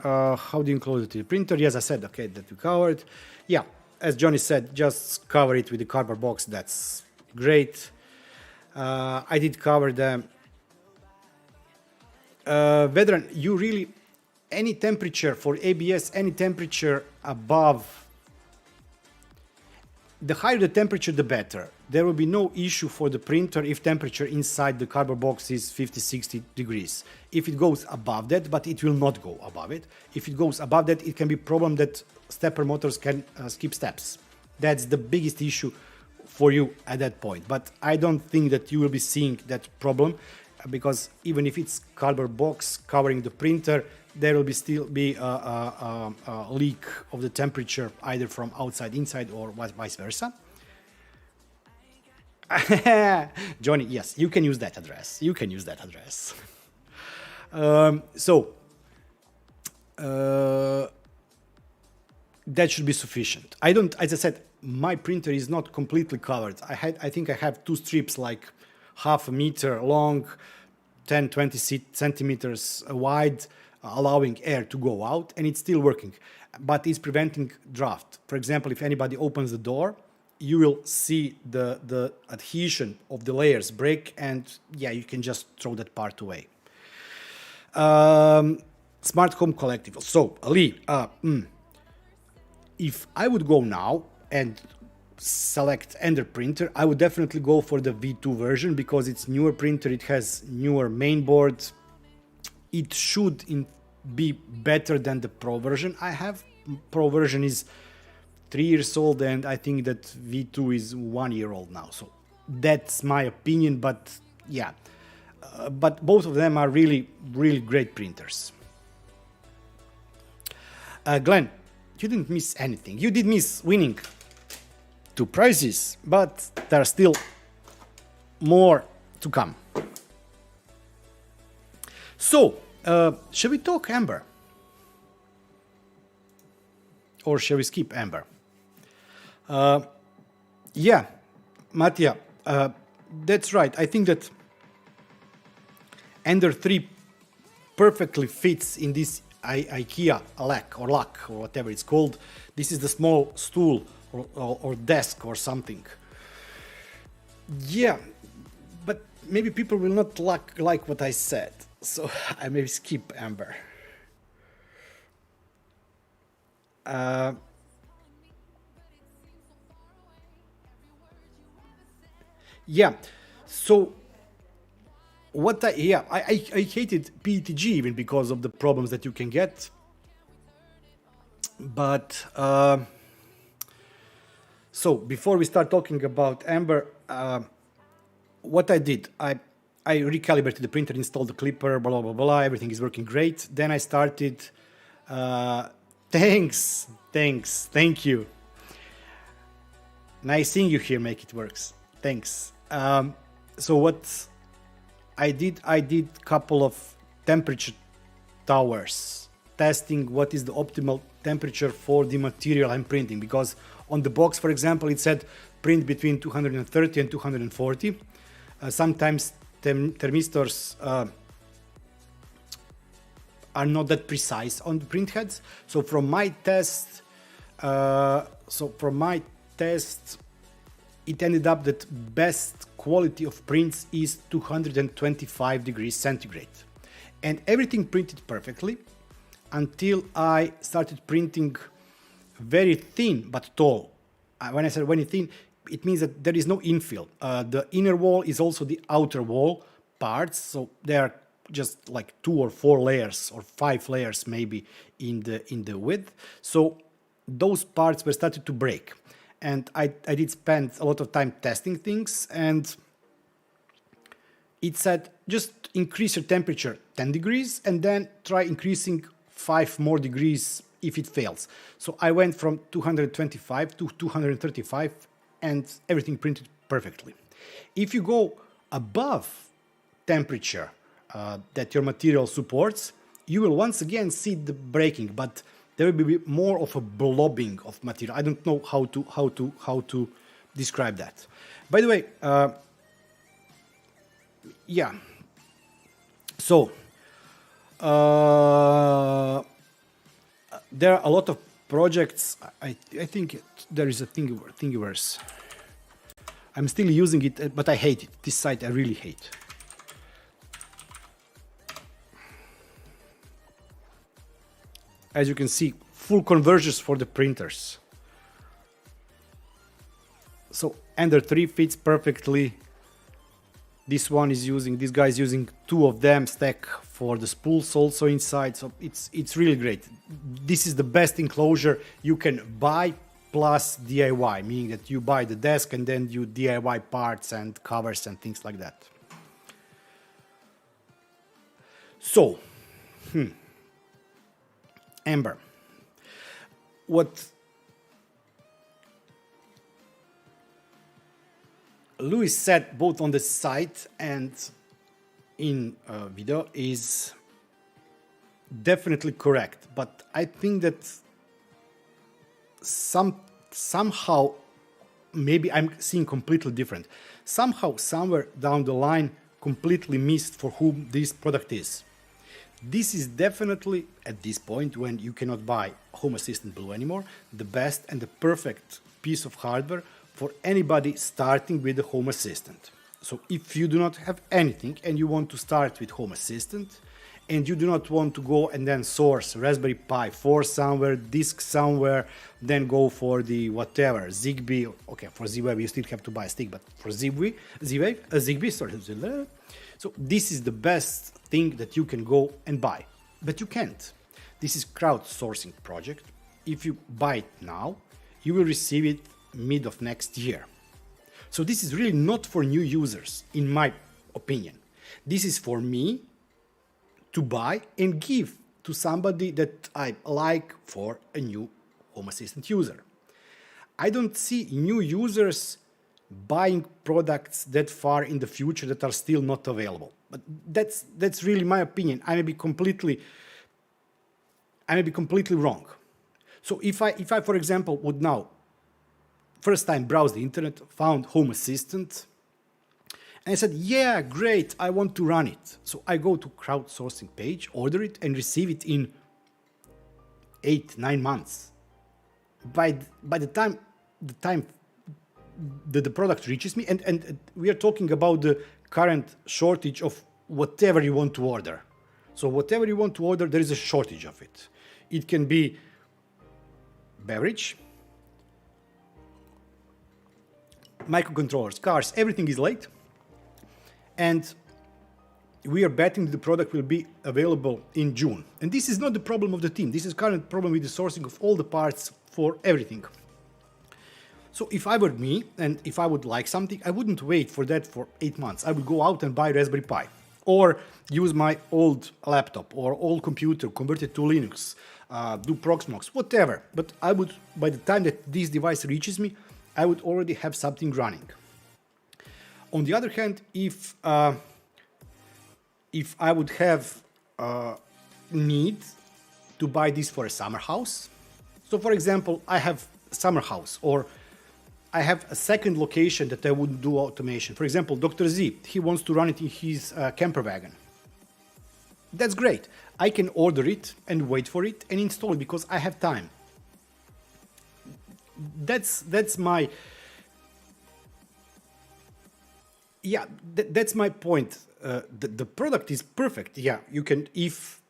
How do you enclose it to the printer? Yes, I said, okay, that we covered. Yeah, as Johnny said, just cover it with the cardboard box. That's great. I did cover them. Vedran, you really, any temperature for ABS, any temperature above, the higher the temperature, the better. There will be no issue for the printer if temperature inside the cardboard box is 50-60 degrees. If it goes above that, but it will not go above it. If it goes above that, it can be a problem that stepper motors can skip steps. That's the biggest issue for you at that point. But I don't think that you will be seeing that problem, because even if it's cardboard box covering the printer, there will still be a leak of the temperature either from outside inside or vice versa. Johnny, yes, you can use that address. That should be sufficient. As I said, my printer is not completely covered. I think I have two strips like half a meter long, 10-20 centimeters wide, allowing air to go out, and it's still working, but it's preventing draft. For example, if anybody opens the door, you will see the adhesion of the layers break, and yeah, you can just throw that part away. Smart home collectibles. So, Lee, if I would go now and select Ender printer, I would definitely go for the V2 version because it's newer printer, it has newer mainboard. It should be better than the Pro version I have. Pro version is 3 years old, and I think that V2 is 1 year old now. So that's my opinion, but yeah. But both of them are really, really great printers. Glenn, you didn't miss anything. You did miss winning 2 prizes, but there are still more to come. So, shall we talk Amber? Or shall we skip Amber? Yeah, Mattia, that's right. I think that Ender 3 perfectly fits in this IKEA lack or whatever it's called. This is the small stool or desk or something. Yeah, but maybe people will not like what I said, so I may skip Amber. Yeah, so what I hated PETG even because of the problems that you can get, but so before we start talking about Amber, what I did, I recalibrated the printer, installed the clipper, blah blah blah, everything is working great. Then I started. Thank you. Nice seeing you here. Make it works. Thanks. So what I did couple of temperature towers, testing what is the optimal temperature for the material I'm printing, because on the box, for example, it said print between 230 and 240. Sometimes thermistors are not that precise on the print heads. So from my test, it ended up that best quality of prints is 225 degrees centigrade. And everything printed perfectly until I started printing very thin but tall. When I said very thin, it means that there is no infill. The inner wall is also the outer wall parts, so they are just like 2 or 4 layers or 5 layers maybe in the width. So those parts were started to break. And I did spend a lot of time testing things, and it said just increase your temperature 10 degrees and then try increasing 5 more degrees if it fails. So I went from 225 to 235 and everything printed perfectly. If you go above temperature that your material supports, you will once again see the breaking, but there will be more of a blobbing of material. I don't know how to describe that. By the way, yeah. So there are a lot of projects. I think there is a Thingiverse. I'm still using it, but I hate it. This site I really hate. As you can see, full convergence for the printers. So Ender 3 fits perfectly. This guy is using 2 of them, stack for the spools also inside. So it's really great. This is the best enclosure you can buy plus DIY, meaning that you buy the desk and then you DIY parts and covers and things like that. So, Amber, what Louis said both on the site and in video is definitely correct, but I think that somehow maybe I'm seeing completely different. Somehow, somewhere down the line, completely missed for whom this product is. This is definitely, at this point, when you cannot buy Home Assistant Blue anymore, the best and the perfect piece of hardware for anybody starting with the Home Assistant. So if you do not have anything and you want to start with Home Assistant, and you do not want to go and then source Raspberry Pi 4 somewhere, disk somewhere, then go for the whatever, Zigbee. Okay, for Z-Wave you still have to buy a stick, but for Zigbee, sorry. So this is the best thing that you can go and buy, but you can't. This is crowdsourcing project. If you buy it now, you will receive it mid of next year. So this is really not for new users, in my opinion. This is for me to buy and give to somebody that I like for a new Home Assistant user. I don't see new users buying products that far in the future that are still not available. But that's really my opinion. I may be completely wrong. So if I for example would now first time browse the internet, found Home Assistant, and I said, yeah, great, I want to run it. So I go to crowdsourcing page, order it, and receive it in 8-9 months. By the time the product reaches me, and we are talking about the current shortage of whatever you want to order. So whatever you want to order, there is a shortage of it. It can be beverage, microcontrollers, cars, everything is late. And we are betting that the product will be available in June. And this is not the problem of the team. This is current problem with the sourcing of all the parts for everything. So if I were me, and if I would like something, I wouldn't wait for that for 8 months. I would go out and buy Raspberry Pi, or use my old laptop or old computer, convert it to Linux, do Proxmox, whatever. But I would, by the time that this device reaches me, I would already have something running. On the other hand, if I would have need to buy this for a summer house, so for example, I have a summer house, or I have a second location that I wouldn't do automation. For example, Dr. Z, he wants to run it in his camper wagon. That's great. I can order it and wait for it and install it because I have time. That's my... Yeah, that's my point. The product is perfect. Yeah, you can, if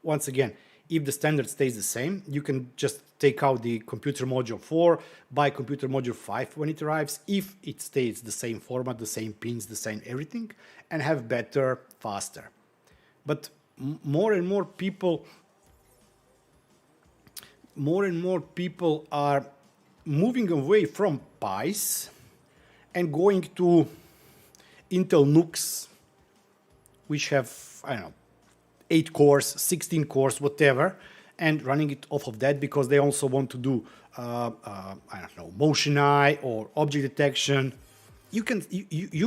once again, if the standard stays the same, you can just take out the computer module 4, buy computer module 5 when it arrives, if it stays the same format, the same pins, the same everything, and have better, faster. But more and more people are moving away from Pis and going to Intel NUCs, which have, I don't know, 8 cores, 16 cores, whatever, and running it off of that because they also want to do, I don't know, motion eye or object detection. You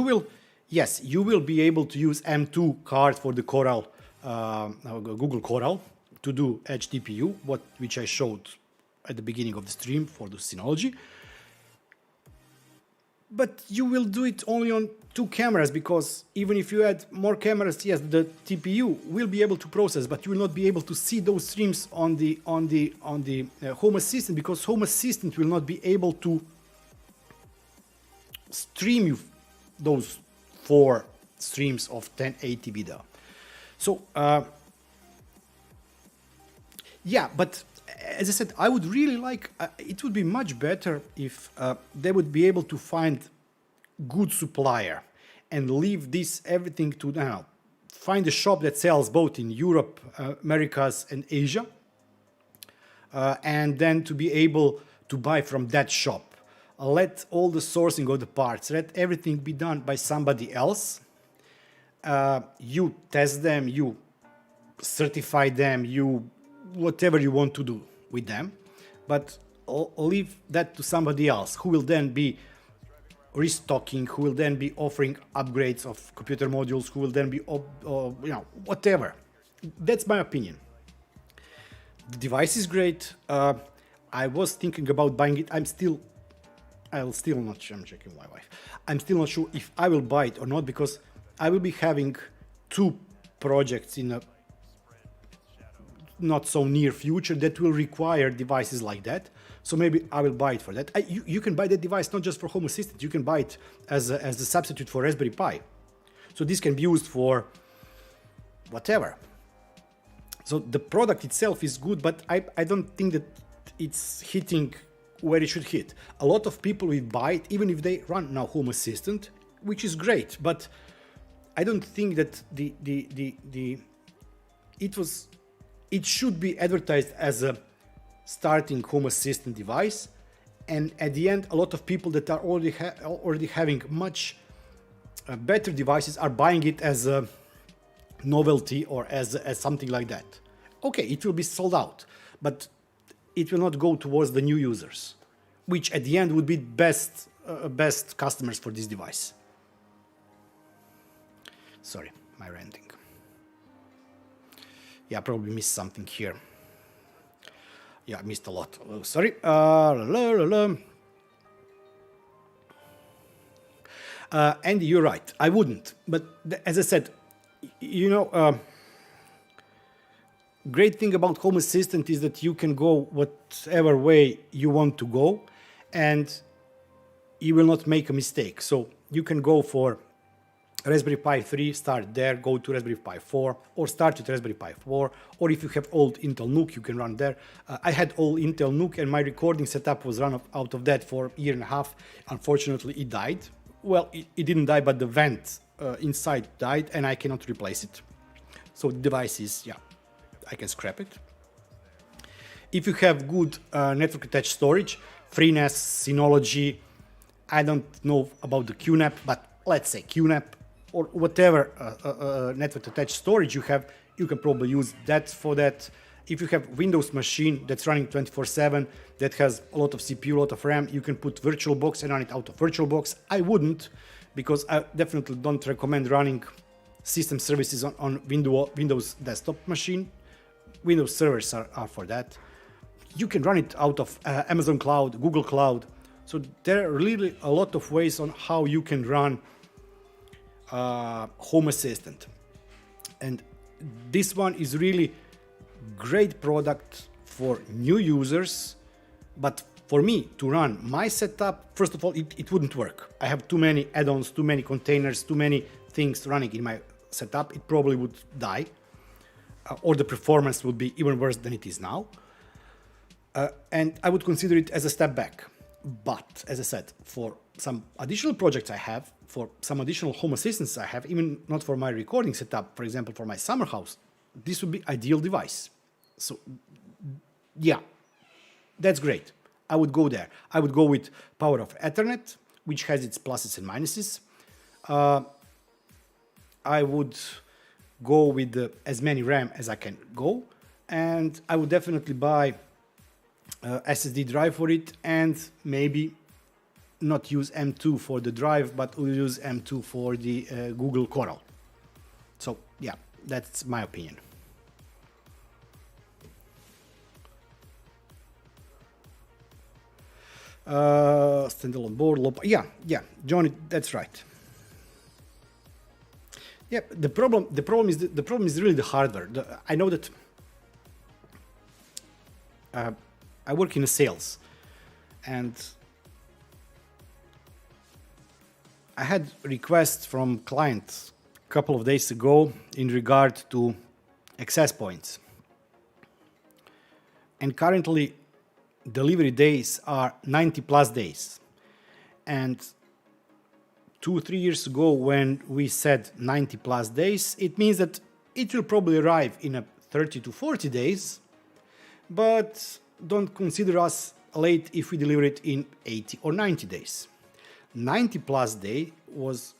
will be able to use M2 card for the Coral, Google Coral, to do Edge TPU, which I showed at the beginning of the stream for the Synology. But you will do it only on two cameras, because even if you add more cameras, yes, the TPU will be able to process, but you will not be able to see those streams on the Home Assistant, because Home Assistant will not be able to stream you those 4 streams of 1080 video. So yeah, but as I said, I would really like, it would be much better if they would be able to find good supplier and leave this everything to now find a shop that sells both in Europe, Americas and Asia, and then to be able to buy from that shop. Let all the sourcing of the parts, let everything be done by somebody else. You test them, you certify them, you whatever you want to do with them, but leave that to somebody else who will then be restocking, who will then be offering upgrades of computer modules, who will then be whatever. That's my opinion. The device is great. I was thinking about buying it. I'm still not sure. I'm checking my wife. I'm still not sure if I will buy it or not, because I will be having 2 projects in a not so near future that will require devices like that. So maybe I will buy it for that. You can buy that device not just for Home Assistant. You can buy it as a substitute for Raspberry Pi. So this can be used for whatever. So the product itself is good, but I don't think that it's hitting where it should hit. A lot of people will buy it even if they run now Home Assistant, which is great, but I don't think that it should be advertised as a starting Home Assistant device, and at the end a lot of people that are already having much better devices are buying it as a novelty or as something like that. Okay, it will be sold out, but it will not go towards the new users, which at the end would be best customers for this device. Sorry, my ranting. Yeah, I probably missed something here. Yeah, I missed a lot. Oh, sorry. Andy, you're right. I wouldn't. But as I said, great thing about Home Assistant is that you can go whatever way you want to go, and you will not make a mistake. So you can go for Raspberry Pi 3, start there, go to Raspberry Pi 4, or start with Raspberry Pi 4, or if you have old Intel NUC, you can run there. I had old Intel NUC, and my recording setup was run out of that for a year and a half. Unfortunately, it died. Well, it didn't die, but the vent inside died, and I cannot replace it. So the device is, yeah, I can scrap it. If you have good network attached storage, FreeNAS, Synology, I don't know about the QNAP, but let's say QNAP, or whatever network attached storage you have, you can probably use that for that. If you have Windows machine that's running 24/7, that has a lot of CPU, a lot of RAM, you can put VirtualBox and run it out of VirtualBox. I wouldn't, because I definitely don't recommend running system services on Windows desktop machine. Windows servers are for that. You can run it out of Amazon Cloud, Google Cloud. So there are really a lot of ways on how you can run Home Assistant, and this one is really great product for new users. But for me to run my setup, first of all, it wouldn't work. I have too many add-ons, too many containers, too many things running in my setup. It probably would die, or the performance would be even worse than it is now, and I would consider it as a step back. But as I said, for some additional projects I have, for some additional Home Assistants I have, even not for my recording setup, for example, for my summer house, this would be ideal device. So yeah, that's great. I would go there. I would go with Power of Ethernet, which has its pluses and minuses. I would go with as many RAM as I can go, and I would definitely buy SSD drive for it, and maybe not use M2 for the drive, but we'll use M2 for the Google Coral. So yeah, that's my opinion. Standalone board, yeah, Johnny, that's right. Yeah, the problem is really the hardware. I know that I work in sales, and I had requests from clients a couple of days ago in regard to access points. And currently, delivery days are 90 plus days. And 2-3 years ago, when we said 90 plus days, it means that it will probably arrive in a 30 to 40 days, but don't consider us late if we deliver it in 80 or 90 days. 90 plus day was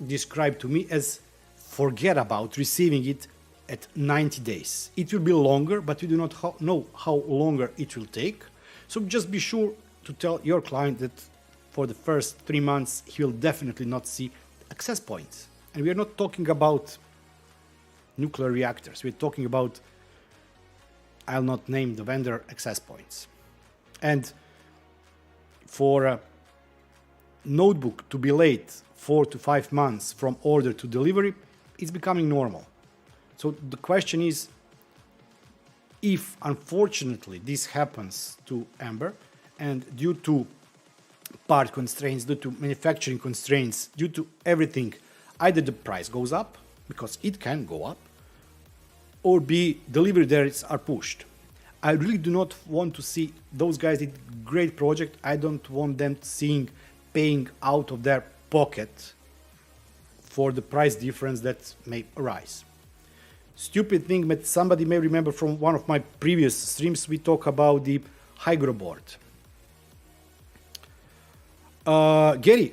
described to me as forget about receiving it at 90 days. It will be longer, but we do not know how longer it will take. So just be sure to tell your client that for the first 3 months, he will definitely not see access points. And we are not talking about nuclear reactors. We're talking about, I'll not name the vendor, access points. And for a notebook to be late 4 to 5 months from order to delivery, it's becoming normal. So the question is, if unfortunately this happens to Amber, and due to part constraints, due to manufacturing constraints, due to everything, either the price goes up, because it can go up, or B, delivery dates are pushed. I really do not want to see those guys did great project. I don't want them paying out of their pocket for the price difference that may arise. Stupid thing that somebody may remember from one of my previous streams, we talk about the Hygro board. Gary,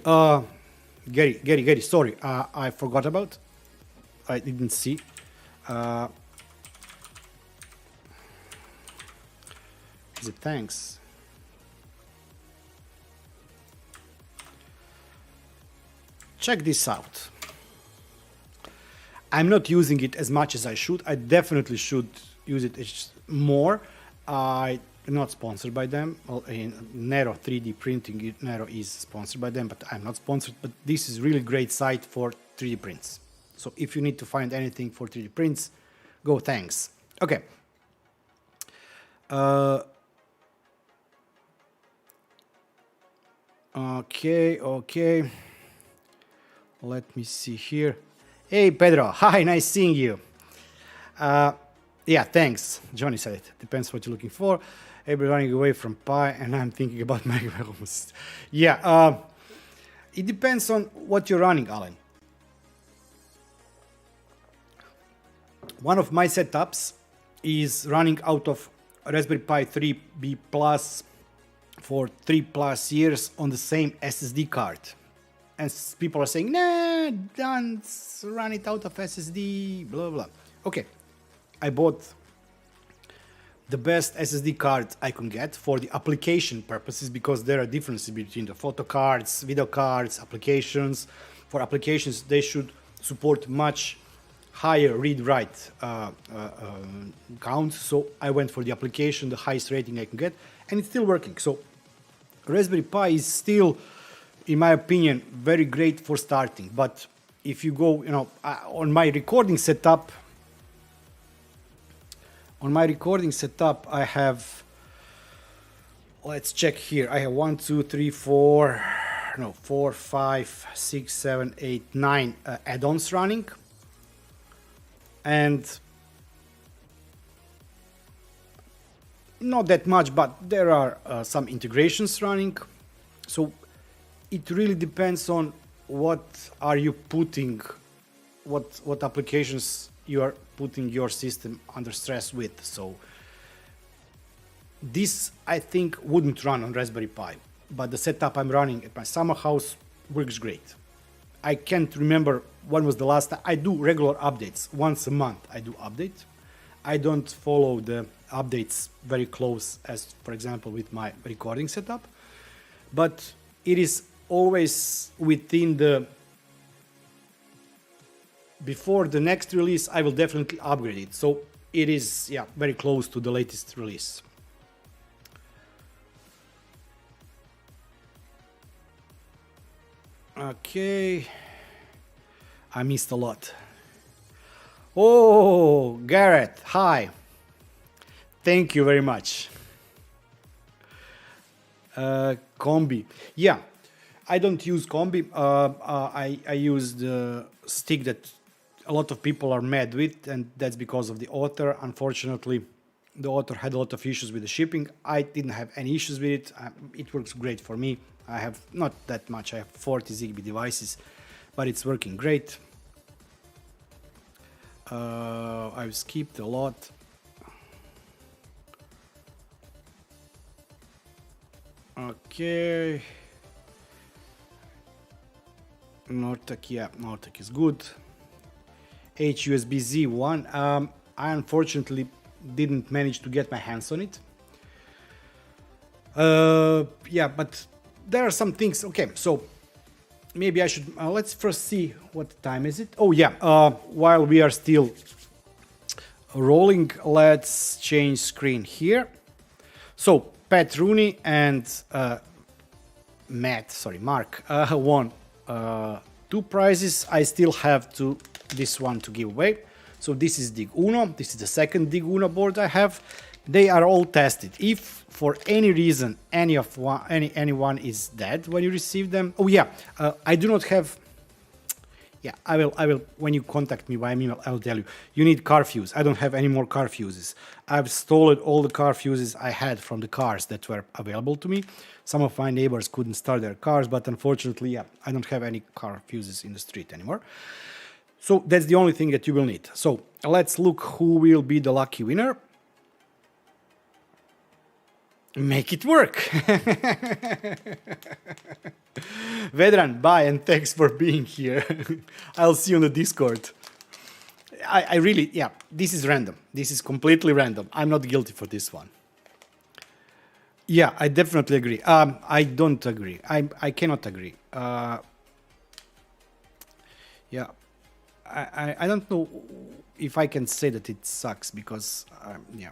sorry, I forgot about. I didn't see. Is it thanks? Check this out. I'm not using it as much as I should. I definitely should use it more. I'm not sponsored by them. Well, in Nero 3D printing, Nero is sponsored by them, but I'm not sponsored. But this is really great site for 3D prints. So if you need to find anything for 3D prints, go thanks. Okay. Okay. Let me see here. Hey, Pedro. Hi, nice seeing you. Yeah, thanks. Johnny said it. Depends what you're looking for. Everybody running away from Pi, and I'm thinking about Megahomes. Yeah, it depends on what you're running, Alan. One of my setups is running out of Raspberry Pi 3B Plus for 3+ years on the same SSD card. And people are saying, nah, don't run it out of SSD, blah, blah. Okay, I bought the best SSD card I can get for the application purposes, because there are differences between the photo cards, video cards, applications. For applications, they should support much higher read-write counts. So I went for the application, the highest rating I can get, and it's still working. So Raspberry Pi is still, in my opinion, very great for starting. But if you go, on my recording setup, I have, let's check here. I have 4, 5, 6, 7, 8, 9 add-ons running. And not that much, but there are some integrations running. So it really depends on what are you putting, what applications you are putting your system under stress with. So this, I think, wouldn't run on Raspberry Pi, but the setup I'm running at my summer house works great. I can't remember when was the last time. I do regular updates. Once a month I do update. I don't follow the updates very close as, for example, with my recording setup, but it is always within the, before the next release, I will definitely upgrade it. So it is, yeah, very close to the latest release. Okay, I missed a lot. Oh, Garrett, hi. Thank you very much. Combi. Yeah, I don't use Combi. I use the stick that a lot of people are mad with, and that's because of the Otter. Unfortunately, the Otter had a lot of issues with the shipping. I didn't have any issues with it. It works great for me. I have not that much. I have 40 Zigbee devices, but it's working great. I've skipped a lot. Okay. Nortec, yeah, Nortec is good. HUSB-Z one. I unfortunately didn't manage to get my hands on it. Yeah, but there are some things. Okay, so maybe I should let's first see what time is it. Oh yeah, while we are still rolling, let's change screen here. So Pat Rooney and Mark won 2 prizes. I still have this one to give away. So this is DigUno. This is the second DigUno board I have. They are all tested. If for any reason anyone is dead when you receive them, oh yeah, I do not have. Yeah, I will. When you contact me by email, I will tell you. You need car fuse. I don't have any more car fuses. I've stolen all the car fuses I had from the cars that were available to me. Some of my neighbors couldn't start their cars, but unfortunately, yeah, I don't have any car fuses in the street anymore. So that's the only thing that you will need. So let's look who will be the lucky winner. Make it work. Vedran, bye and thanks for being here. I'll see you on the Discord. I really, yeah, this is random. This is completely random. I'm not guilty for this one. Yeah, I definitely agree. I don't agree. I cannot agree. Yeah, I don't know if I can say that it sucks because, yeah.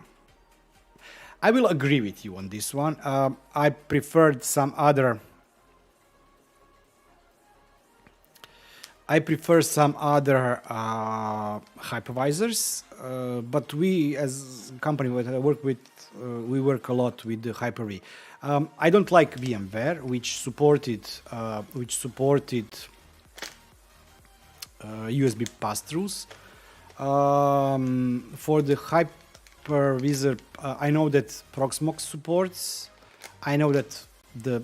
I will agree with you on this one. I preferred some other. I prefer some other hypervisors, but we, as a company that I work with, we work a lot with the Hyper-V. I don't like VMware, which supported USB pass-throughs. For the Hypervisor, I know that Proxmox supports. I know that the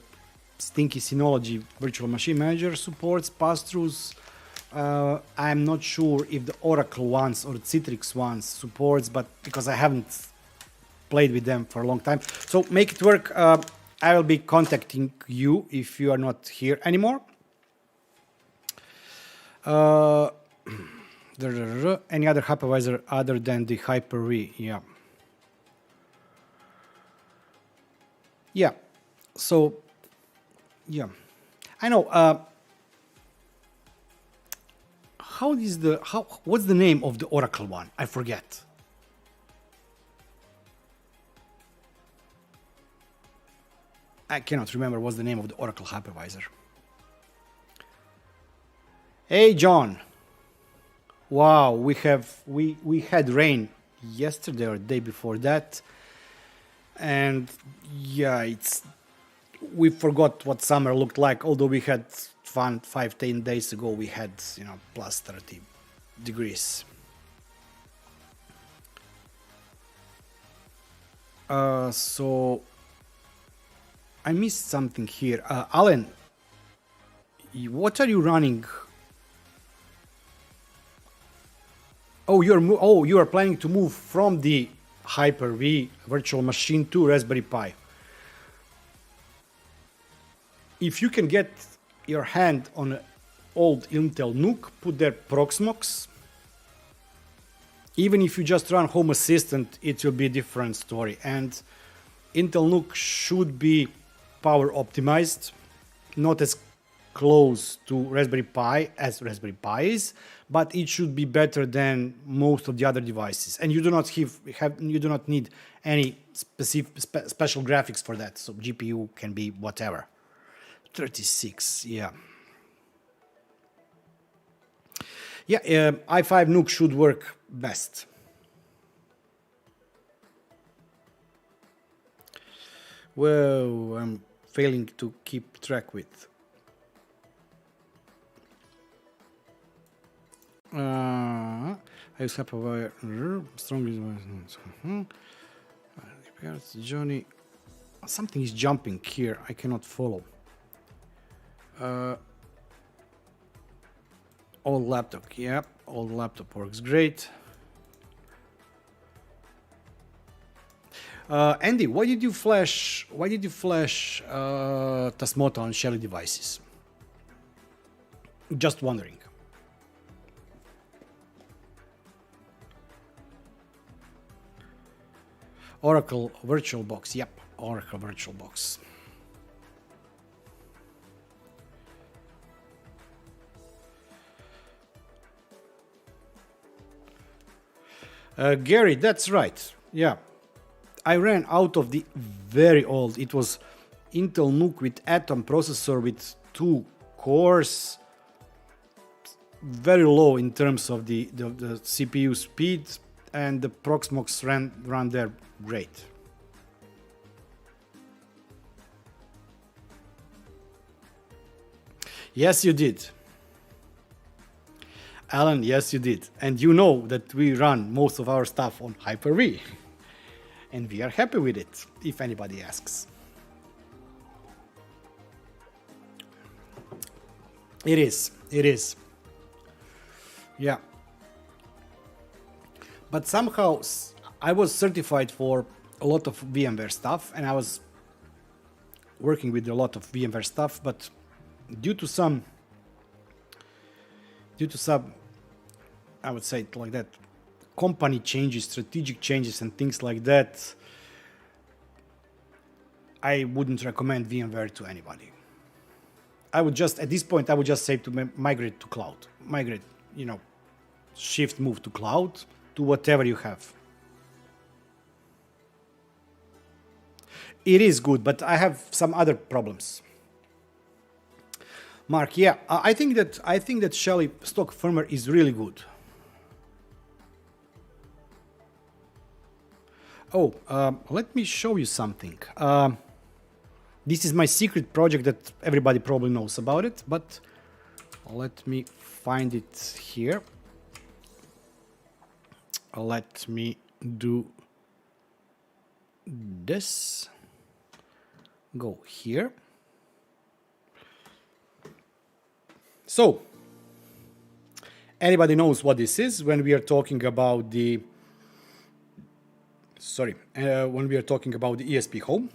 Stinky Synology Virtual Machine Manager supports pass-throughs. I'm not sure if the Oracle ones or the Citrix ones supports, but because I haven't played with them for a long time. So make it work. I will be contacting you if you are not here anymore. Any other hypervisor other than the Hyper-V? Yeah. Yeah. So, yeah. I know. What's the name of the Oracle one? I forget. I cannot remember what's the name of the Oracle hypervisor. Hey John. Wow, we had rain yesterday or the day before that. And yeah, we forgot what summer looked like, although we had fun 5-10 days ago. We had, plus 30 degrees. So I missed something here. Alan, what are you running? Oh, you are planning to move from the Hyper-V virtual machine to Raspberry Pi. If you can get your hand on an old Intel NUC, put there Proxmox. Even if you just run Home Assistant, it will be a different story. And Intel NUC should be power optimized, not as close to Raspberry Pi as Raspberry Pi is, but it should be better than most of the other devices. And you do not need any special graphics for that. So GPU can be whatever. 36, yeah. Yeah, i5 Nook should work best. Whoa, I'm failing to keep track with. I use Hyperwire strongly. Johnny, something is jumping here. I cannot follow. Old laptop, yeah, old laptop works great. Andy, why did you flash Tasmota on Shelly devices? Just wondering. Oracle VirtualBox, yep, Oracle VirtualBox. Gary, that's right. Yeah, I ran out of the very old. It was Intel Nook with Atom processor with 2 cores, very low in terms of the CPU speed, and the Proxmox ran there great. Yes, you did. Alan, yes, you did. And you know that we run most of our stuff on Hyper-V. And we are happy with it, if anybody asks. It is. Yeah. But somehow I was certified for a lot of VMware stuff, and I was working with a lot of VMware stuff, but due to some, I would say it like that, company changes, strategic changes and things like that, I wouldn't recommend VMware to anybody. I would just, at this point, I would just say to migrate to cloud. Migrate, shift, move to cloud, to whatever you have. It is good, but I have some other problems. Mark, yeah, I think that Shelly stock firmware is really good. Oh, let me show you something. This is my secret project that everybody probably knows about it, but let me find it here. Let me do this. Go here. So, anybody knows what this is when we are talking about the ESPHome.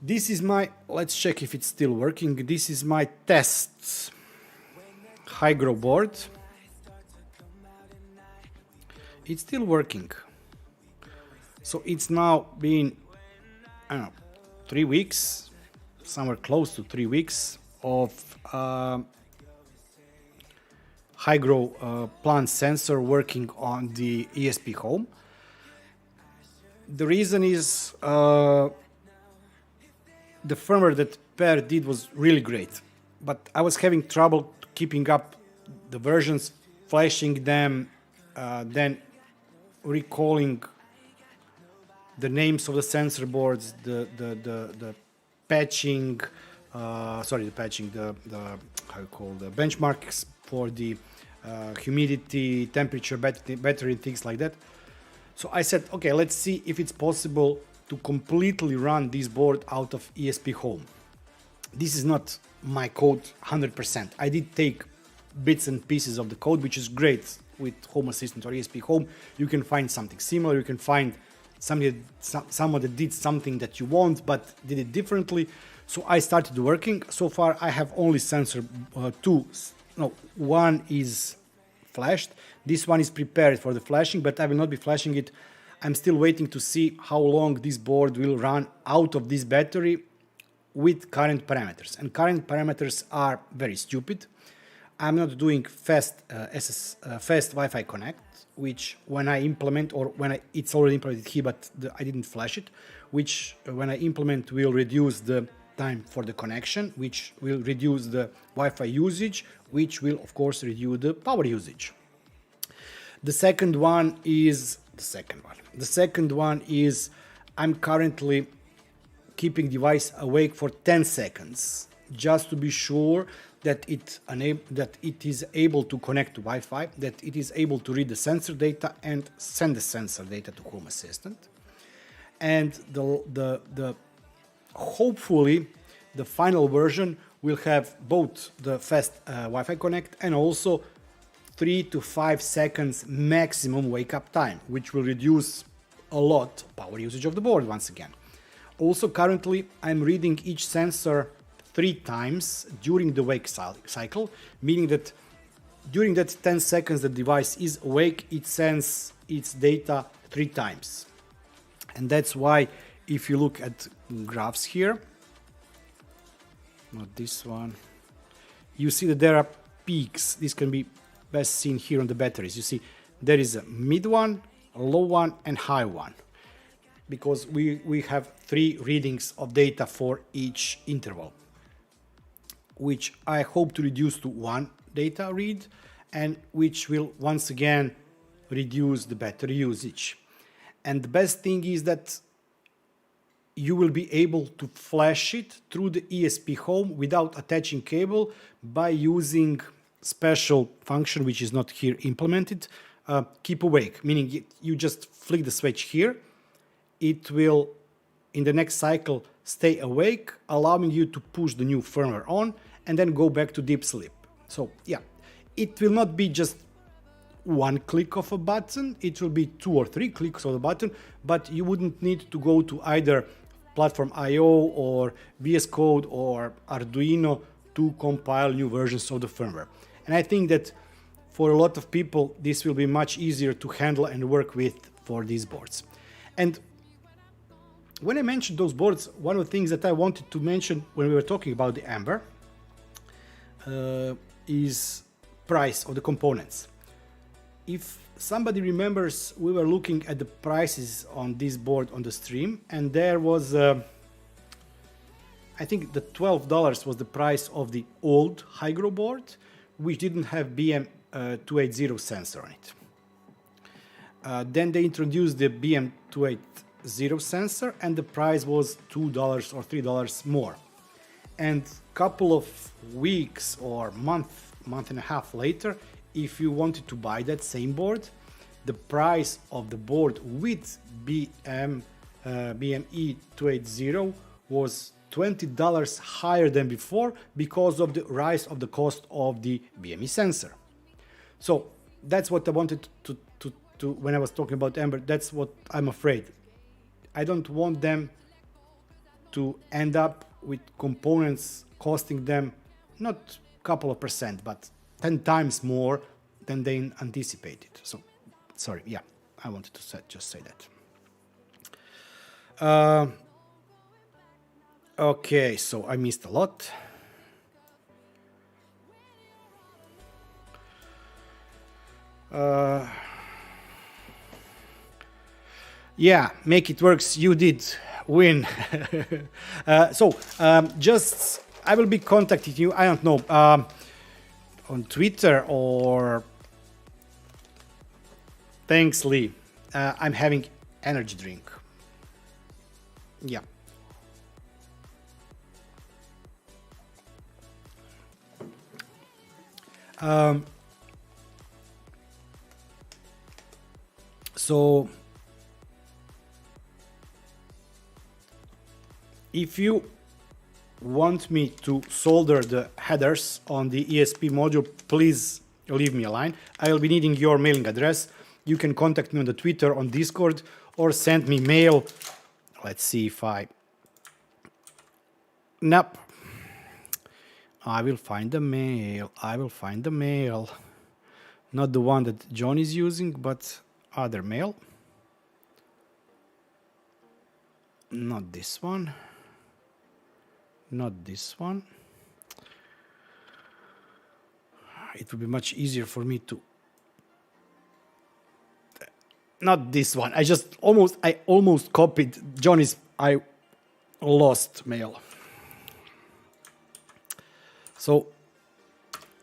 This is my, let's check if it's still working. This is my test Hydro board. It's still working. So it's now been, I don't know, 3 weeks, somewhere close to 3 weeks of Hydro plant sensor working on the ESPHome. The reason is the firmware that Per did was really great, but I was having trouble keeping up the versions, flashing them, then recalling the names of the sensor boards, the patching, how you call the benchmarks for the humidity, temperature, battery, things like that. So I said, okay, let's see if it's possible to completely run this board out of ESPHome. This is not my code 100%. I did take bits and pieces of the code, which is great with Home Assistant or ESPHome. You can find something similar. You can find someone that did something that you want, but did it differently. So I started working. So far, I have only sensor one is flashed. This one is prepared for the flashing, but I will not be flashing it. I'm still waiting to see how long this board will run out of this battery with current parameters. And current parameters are very stupid. I'm not doing fast Wi-Fi connect, which when I implement, or it's already implemented here, but I didn't flash it, which when I implement will reduce the time for the connection, which will reduce the Wi-Fi usage, which will of course reduce the power usage. The second one is I'm currently keeping device awake for 10 seconds just to be sure that it is able to connect to Wi-Fi, that it is able to read the sensor data and send the sensor data to Home Assistant. And the hopefully the final version will have both the fast Wi-Fi connect and also 3 to 5 seconds maximum wake up time, which will reduce a lot power usage of the board once again. Also, currently I'm reading each sensor 3 times during the wake cycle, meaning that during that 10 seconds the device is awake, it sends its data 3 times. And that's why if you look at graphs here, not this one, you see that there are peaks. This can be best seen here on the batteries. You see there is a mid one, a low one and high one, because we have 3 readings of data for each interval, which I hope to reduce to 1 data read, and which will once again reduce the battery usage. And the best thing is that you will be able to flash it through the ESPHome without attaching cable by using special function which is not here implemented, keep awake, meaning you just flick the switch here, it will in the next cycle stay awake, allowing you to push the new firmware on and then go back to deep sleep. So yeah, it will not be just 1 click of a button, it will be 2 or 3 clicks of the button, but you wouldn't need to go to either Platform IO or VS Code or Arduino to compile new versions of the firmware. And I think that for a lot of people this will be much easier to handle and work with for these boards. And when I mentioned those boards, one of the things that I wanted to mention when we were talking about the Amber is price of the components. If somebody remembers, we were looking at the prices on this board on the stream, and there was I think the $12 was the price of the old Hygro board, which didn't have BM280 sensor on it. Then they introduced the BM280 sensor and the price was $2 or $3 more. And couple of weeks or month and a half later, if you wanted to buy that same board, the price of the board with BME280 was $20 higher than before because of the rise of the cost of the BME sensor. So that's what I wanted to when I was talking about Amber, that's what I'm afraid. I don't want them to end up with components costing them not a couple of percent, but 10 times more than they anticipated. So, sorry, yeah, I wanted to just say that. Okay, so I missed a lot. Yeah, make it works, you did win. Just, I will be contacting you, I don't know, on Twitter or... Thanks, Lee. I'm having energy drink. Yeah. So if you want me to solder the headers on the ESP module, please leave me a line. I will be needing your mailing address. You can contact me on the Twitter, on Discord, or send me mail. Let's see if I... Nope. I will find the mail. I will find the mail. Not the one that John is using, but other mail. Not this one. Not this one. It would be much easier for me to... Not this one. I almost copied Johnny's. I lost mail. So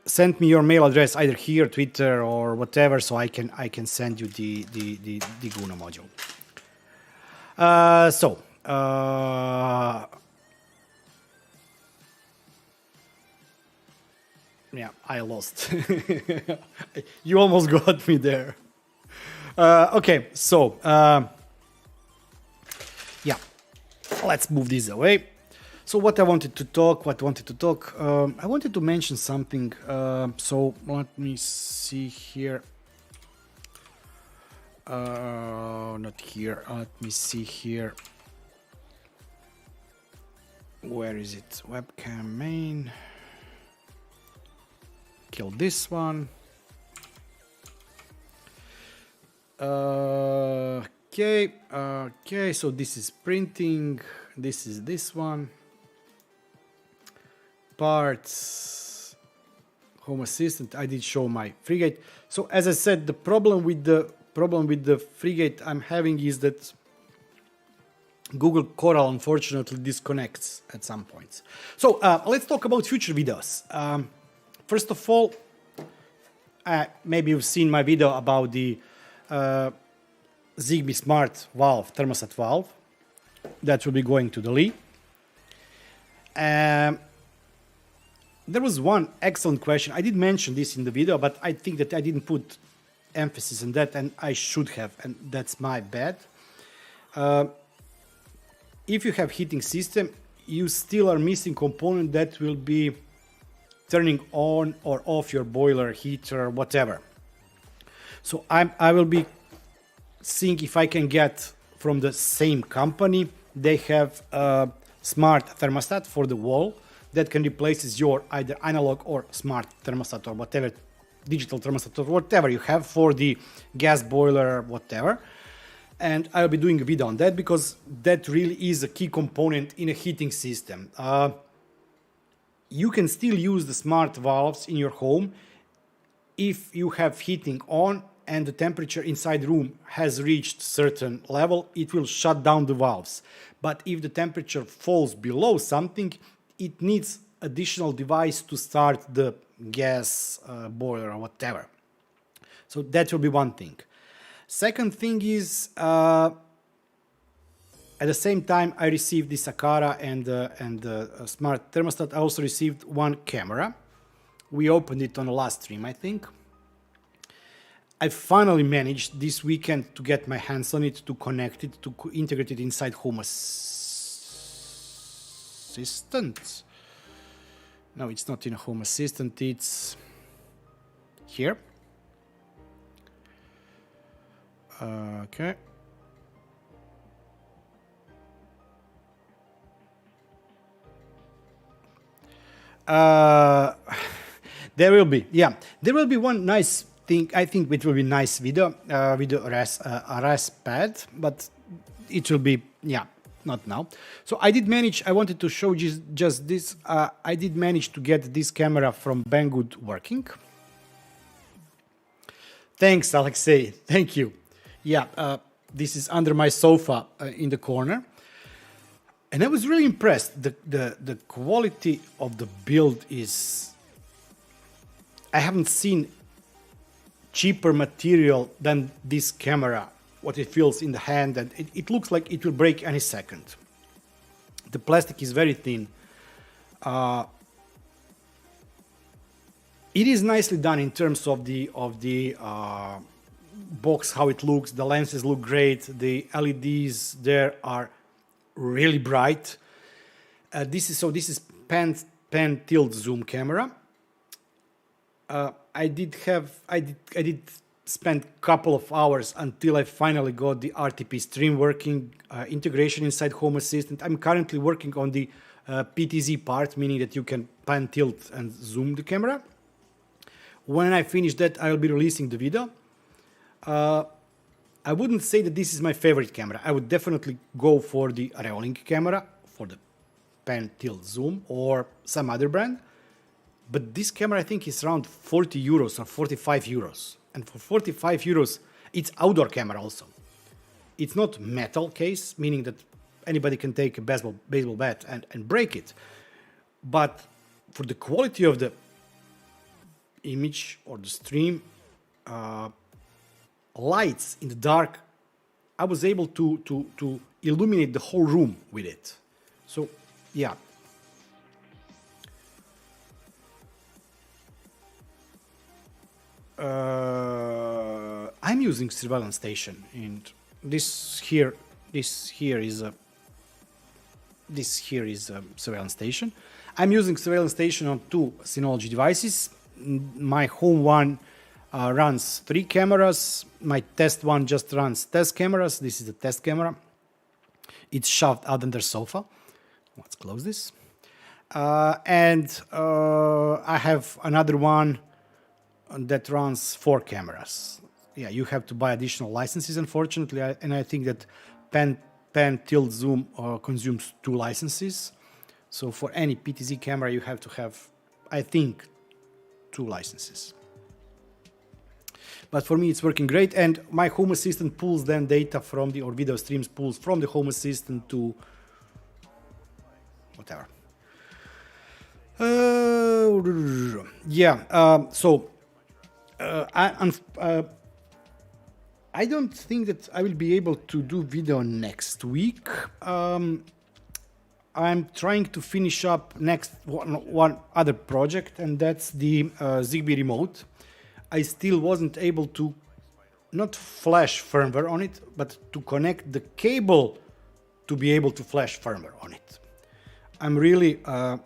send me your mail address either here, Twitter, or whatever, so I can send you the DigUno module. Yeah, I lost. You almost got me there. Okay, so yeah, let's move this away. So what I wanted to talk, I wanted to mention something. So let me see here. Not here. Let me see here. Where is it? Webcam main. Kill this one. Okay. So this is printing. This is this one. Parts, Home Assistant. I did show my FreeGate. So as I said, the problem with the FreeGate I'm having is that Google Coral unfortunately disconnects at some points. So let's talk about future videos. First of all, maybe you've seen my video about the Zigbee Smart Valve, thermostat valve. That will be going to the Lee. There was one excellent question. I did mention this in the video, but I think that I didn't put emphasis on that, and I should have, and that's my bad. If you have heating system, you still are missing component that will be turning on or off your boiler, heater, whatever. So I will be seeing if I can get from the same company. They have a smart thermostat for the wall that can replace your either analog or smart thermostat or whatever, digital thermostat or whatever you have for the gas boiler, whatever. And I'll be doing a video on that because that really is a key component in a heating system. You can still use the smart valves in your home if you have heating on and the temperature inside the room has reached certain level, it will shut down the valves. But if the temperature falls below something, it needs additional device to start the gas boiler or whatever. So that will be one thing. Second thing is, at the same time I received this Agara and the smart thermostat, I also received one camera. We opened it on the last stream, I think. I finally managed this weekend to get my hands on it, to connect it, to integrate it inside Home Assistant. No, it's not in a Home Assistant, it's here. Okay. There will be one nice thing. I think it will be nice video RAS pad, but it will be, yeah, not now. So I did manage, I wanted to show just this. I did manage to get this camera from Bangood working. Thanks, Alexei. Thank you. Yeah, this is under my sofa in the corner. And I was really impressed. The quality of the build is... I haven't seen cheaper material than this camera, what it feels in the hand, and it looks like it will break any second. The plastic is very thin. It is nicely done in terms of the box, how it looks. The lenses look great. The LEDs there are really bright. This is pan tilt zoom camera. I did spend a couple of hours until I finally got the RTP stream working, integration inside Home Assistant. I'm currently working on the PTZ part, meaning that you can pan tilt and zoom the camera. When I finish that, I'll be releasing the video. I wouldn't say that this is my favorite camera. I would definitely go for the Reolink camera, for the pan tilt zoom, or some other brand. But this camera, I think, is around 40 euros or 45 euros. And for 45 euros, it's outdoor camera also. It's not metal case, meaning that anybody can take a baseball bat and break it. But for the quality of the image or the stream, lights in the dark, I was able to illuminate the whole room with it. So yeah. I'm using surveillance station, and this here is a surveillance station. I'm using surveillance station on 2 Synology devices. My home one runs 3 cameras. My test one just runs test cameras. This is the test camera. It's shoved out under sofa. Let's close this. And I have another one that runs 4 cameras. Yeah, you have to buy additional licenses, unfortunately, and I think that pan tilt zoom consumes 2 licenses. So for any PTZ camera, you have to have, I think, 2 licenses. But for me, it's working great, and my Home Assistant pulls then data from the, or video streams pulls from the Home Assistant to whatever. I don't think that I will be able to do video next week. I'm trying to finish up next one other project, and that's the Zigbee remote. I still wasn't able to not flash firmware on it, but to connect the cable to be able to flash firmware on it. I'm really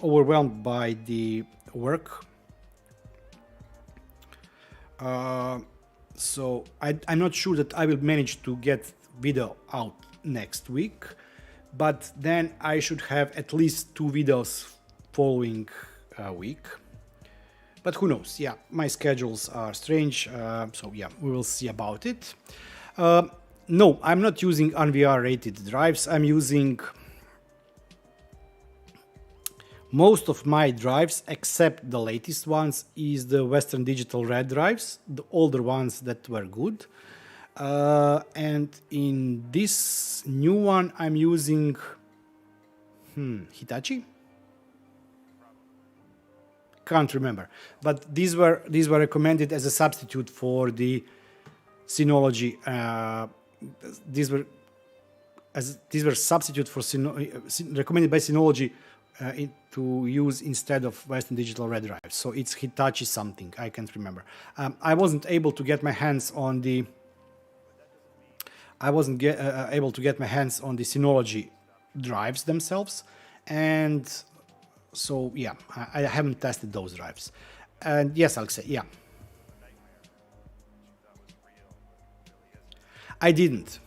overwhelmed by the work. So I'm not sure that I will manage to get video out next week, but then I should have at least 2 videos following week. But who knows? Yeah, my schedules are strange, so yeah, we will see about it. No, I'm not using NVR rated drives. I'm using most of my drives, except the latest ones, is the Western Digital Red drives, the older ones that were good. And in this new one, I'm using Hitachi. Can't remember, but these were recommended as a substitute for the Synology. These were substitute for recommended by Synology to use instead of Western Digital Red drives. So it's Hitachi something, I can't remember. I wasn't able to get my hands on the. Able to get my hands on the Synology drives themselves, and so yeah, I haven't tested those drives. And yes, Alexei, yeah, I didn't.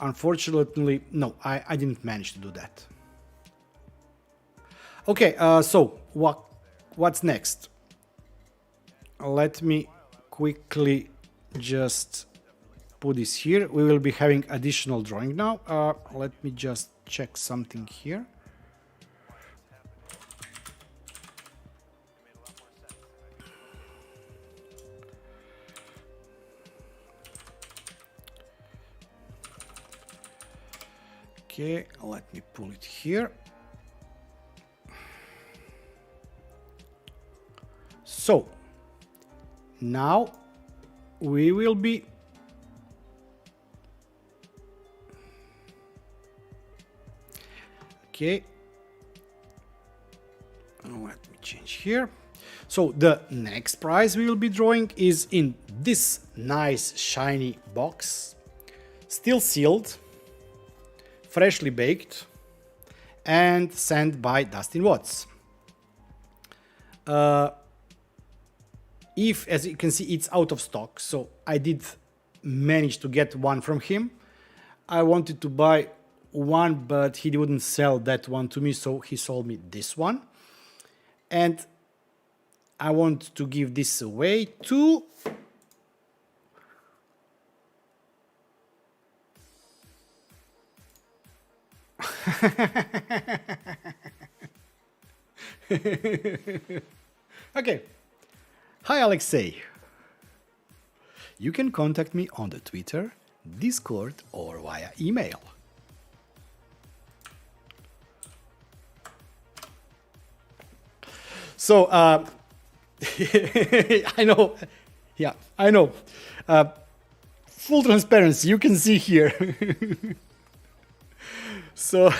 Unfortunately, no, I didn't manage to do that. Okay, so what's next? Let me quickly just put this here. We will be having additional drawing now. Let me just check something here. Okay, let me pull it here. So now we will be okay. Let me change here. So the next prize we will be drawing is in this nice shiny box, still sealed, freshly baked, and sent by Dustin Watts. If, as you can see, it's out of stock, so I did manage to get one from him. I wanted to buy one, but he wouldn't sell that one to me, so he sold me this one. And I want to give this away to okay. Hi, Alexei. You can contact me on the Twitter, Discord, or via email. So I know, yeah, I know. Full transparency, you can see here. So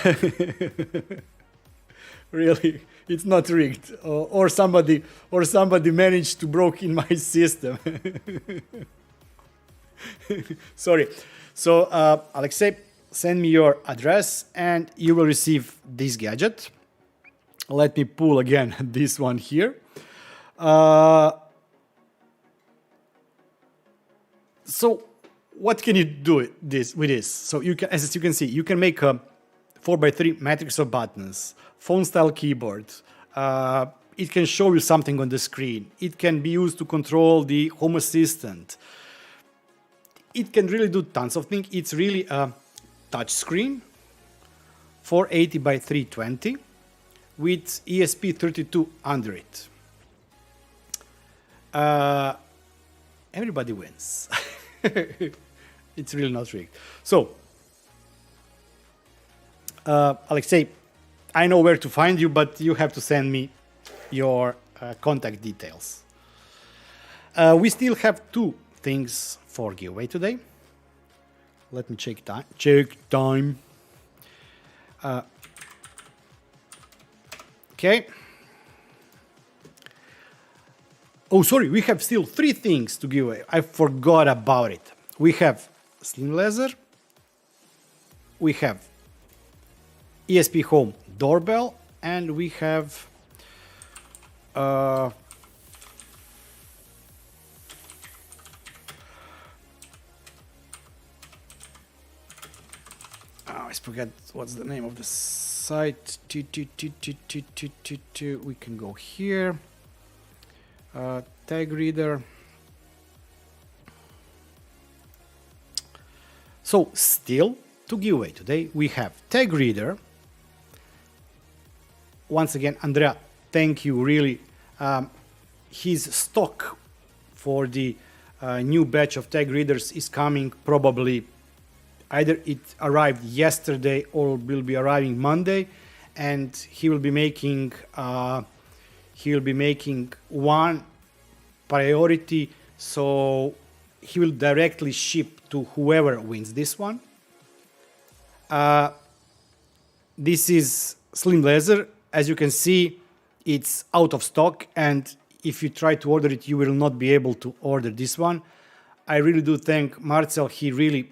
really, it's not rigged, or somebody managed to broke in my system. Sorry. So Alexei, send me your address and you will receive this gadget. Let me pull again this one here. So what can you do with this? So you can, as you can see, you can make a 4x3 matrix of buttons, phone style keyboard. It can show you something on the screen. It can be used to control the Home Assistant. It can really do tons of things. It's really a touch screen, 480 by 320 with ESP32 under it. Everybody wins. It's really not rigged. So, Alexei, I know where to find you, but you have to send me your contact details. We still have two things for giveaway today. Let me check time. Okay. Oh, sorry, we have still three things to give away. I forgot about it. We have SlimmeLezer, we have ESPHome doorbell, and we have I forget what's the name of the site. We can go here. Tag reader. So still to give away today we have tag reader. Once again, Andrea, thank you really. His stock for the new batch of tag readers is coming probably either it arrived yesterday or will be arriving Monday, and he will be making one priority, so he will directly ship to whoever wins this one. This is SlimmeLezer. As you can see, it's out of stock, and if you try to order it, you will not be able to order this one. I really do thank Marcel. He really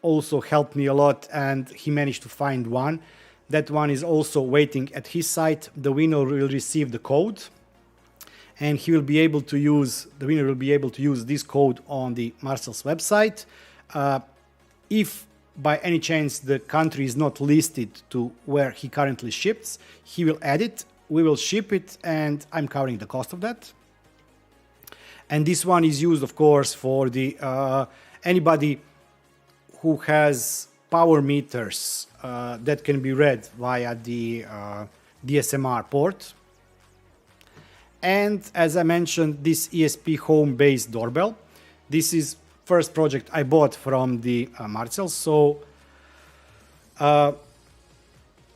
also helped me a lot, and he managed to find one. That one is also waiting at his site. The winner will receive the code, and he will be able to use, the winner will be able to use this code on the Marcel's website. If by any chance the country is not listed to where he currently ships, he will add it, we will ship it, and I'm covering the cost of that. And this one is used, of course, for the anybody who has power meters that can be read via the DSMR port. And as I mentioned, this ESPHome based doorbell. This is first project I bought from the Marcel. So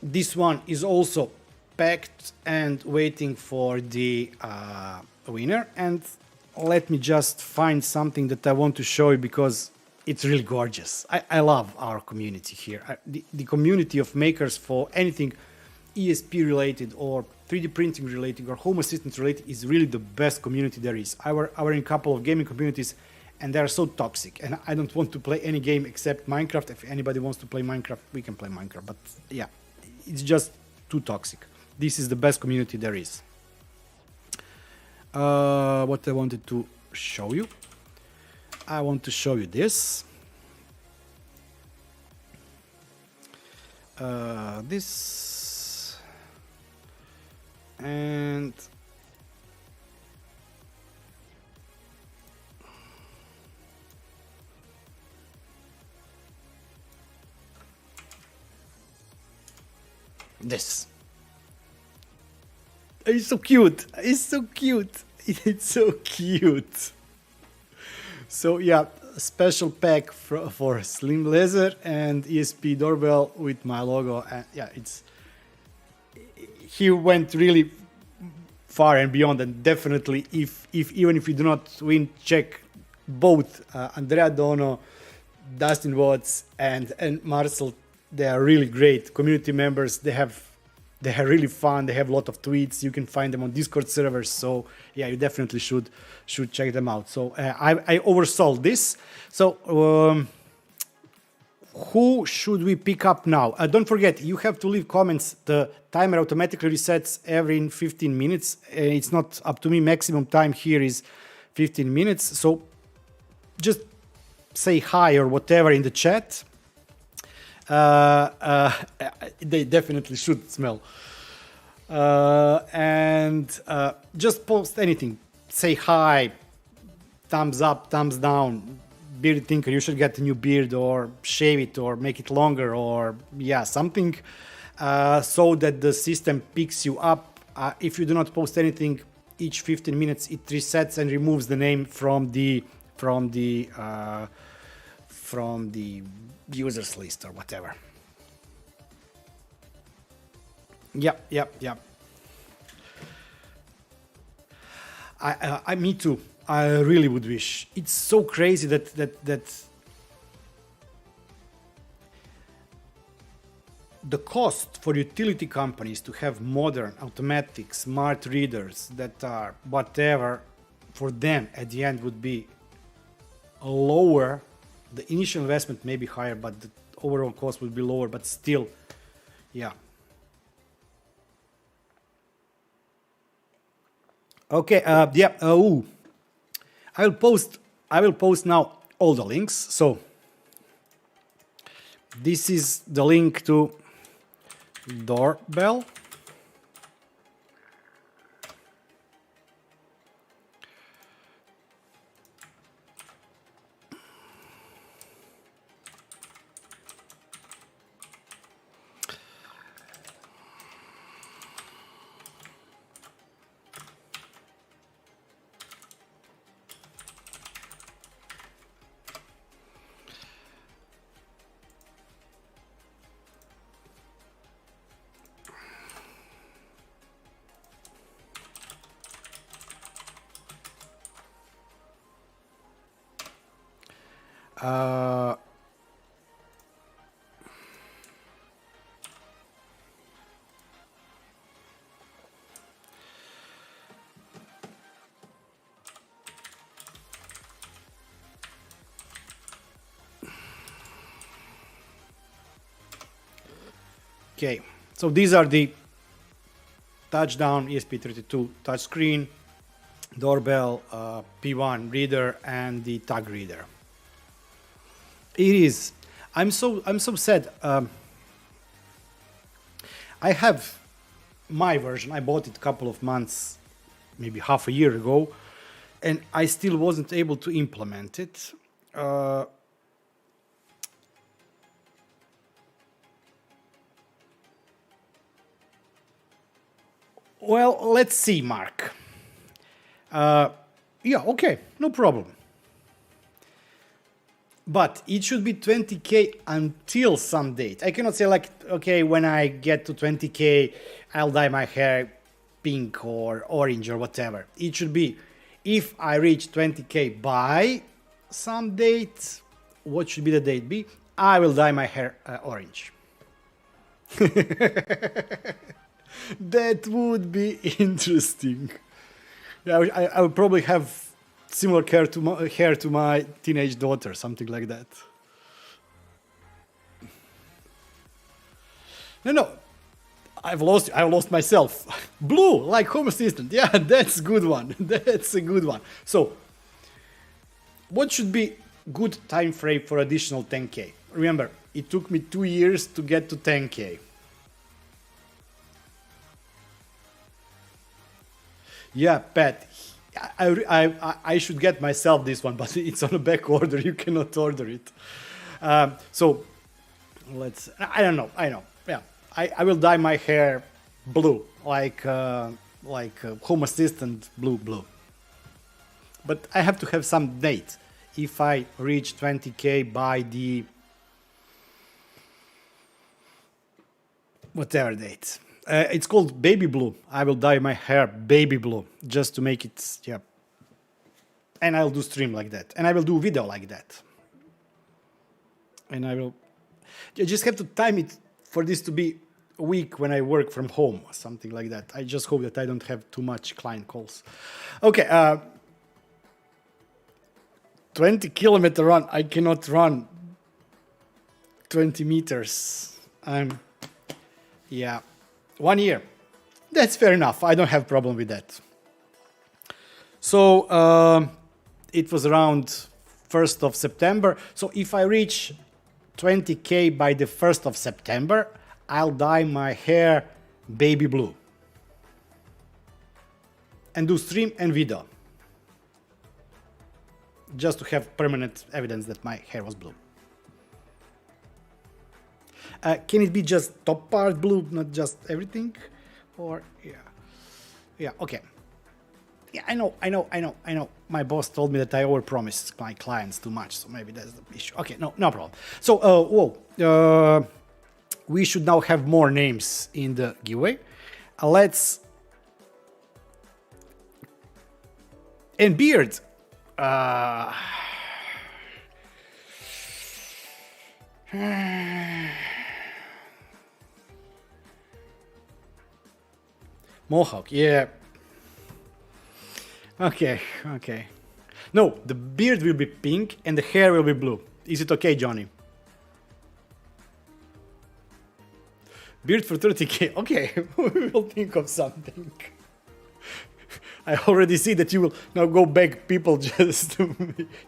this one is also packed and waiting for the winner. And let me just find something that I want to show you because it's really gorgeous. I love our community here. The community of makers for anything ESP related or 3D printing related or Home Assistant related is really the best community there is. I were in a couple of gaming communities and they are so toxic, and I don't want to play any game except Minecraft. If anybody wants to play Minecraft, we can play Minecraft, but yeah, it's just too toxic. This is the best community there is. What I wanted to show you, I want to show you this. This and this. It's so cute. It's so cute. It's so cute. So yeah, special pack for SlimmeLezer and ESP doorbell with my logo. And yeah, he went really far and beyond. And definitely, if even if you do not win, check both Andrea Dono, Dustin Watts, and Marcel. They are really great community members. They are really fun. They have a lot of tweets. You can find them on Discord servers. So yeah, you definitely should check them out. So I oversold this. So who should we pick up now? Don't forget, you have to leave comments. The timer automatically resets every 15 minutes. It's not up to me. Maximum time here is 15 minutes. So just say hi or whatever in the chat. They definitely should smell. And just post anything. Say hi, thumbs up, thumbs down. Beard Tinker, you should get a new beard, or shave it, or make it longer, or yeah, something, so that the system picks you up. If you do not post anything, each 15 minutes it resets and removes the name from the users list or whatever. Yep. Me too. I really would wish. It's so crazy that the cost for utility companies to have modern, automatic, smart readers that are whatever, for them at the end would be lower. The initial investment may be higher, but the overall cost would be lower, but still, yeah. Okay, I will post now all the links. So this is the link to doorbell. Okay, so these are the TouchDown ESP32 touchscreen, doorbell, P1 reader, and the tag reader. It is. I'm so sad. I have my version. I bought it a couple of months, maybe half a year ago, and I still wasn't able to implement it. Well, let's see, Mark. Yeah, okay, no problem. But it should be 20K until some date. I cannot say like, okay, when I get to 20K, I'll dye my hair pink or orange or whatever. It should be, if I reach 20K by some date, what should be the date be? I will dye my hair orange. That would be interesting. Yeah, I would probably have similar hair to my teenage daughter, something like that. No, I've lost myself. Blue, like Home Assistant. Yeah, that's a good one. That's a good one. So, what should be good time frame for additional 10K? Remember, it took me 2 years to get to 10K. Yeah, Pat, I should get myself this one, but it's on a back order. You cannot order it. So let's. I don't know. I know. Yeah, I will dye my hair blue, like Home Assistant blue. But I have to have some date. If I reach 20K by the whatever date. It's called baby blue. I will dye my hair baby blue just to make it, yeah. And I'll do stream like that. And I will do video like that. And I will, you just have to time it for this to be a week when I work from home or something like that. I just hope that I don't have too much client calls. Okay, 20-kilometer run. I cannot run 20 meters. Yeah, 1 year. That's fair enough. I don't have problem with that. So it was around 1st of September. So if I reach 20K by the 1st of September, I'll dye my hair baby blue. And do stream and video. Just to have permanent evidence that my hair was blue. Can it be just top part blue, not just everything? Or, yeah. Yeah, okay. Yeah, I know. My boss told me that I overpromised my clients too much, so maybe that's the issue. Okay, no problem. So, we should now have more names in the giveaway. Let's... And beard. Mohawk, yeah. Okay. No, the beard will be pink and the hair will be blue. Is it okay, Johnny? Beard for 30K. Okay, we will think of something. I already see that you will now go beg people just to...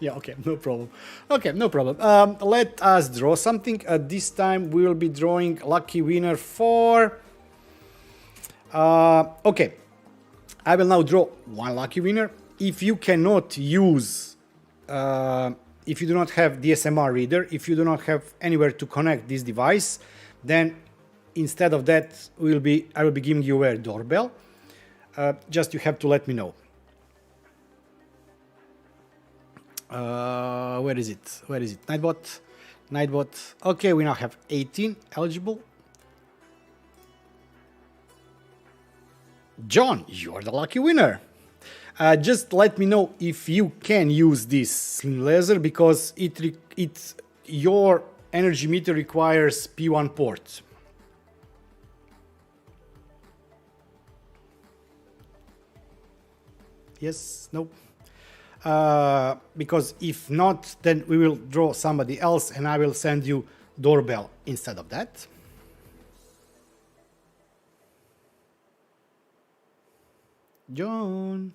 Yeah, okay, no problem. Okay, no problem. Let us draw something. This time we will be drawing lucky winner for... okay, I will now draw one lucky winner. If you cannot use... if you do not have DSMR reader, if you do not have anywhere to connect this device, then instead of that, I will be giving you a doorbell. Just you have to let me know. Where is it? Nightbot. Okay, we now have 18 eligible. John, you're the lucky winner. Just let me know if you can use this SlimmeLezer because your energy meter requires P1 port. Yes, no. Because if not, then we will draw somebody else and I will send you doorbell instead of that. John.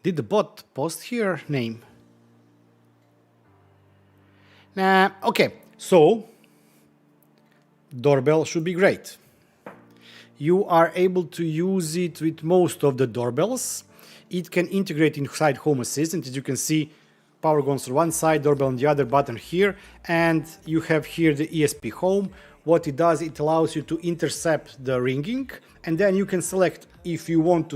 Did the bot post here name? Nah, okay, so doorbell should be great. You are able to use it with most of the doorbells. It can integrate inside Home Assistant. As you can see, power goes on one side, doorbell on the other, button here, and you have here the ESPHome. What it does, it allows you to intercept the ringing, and then you can select if you want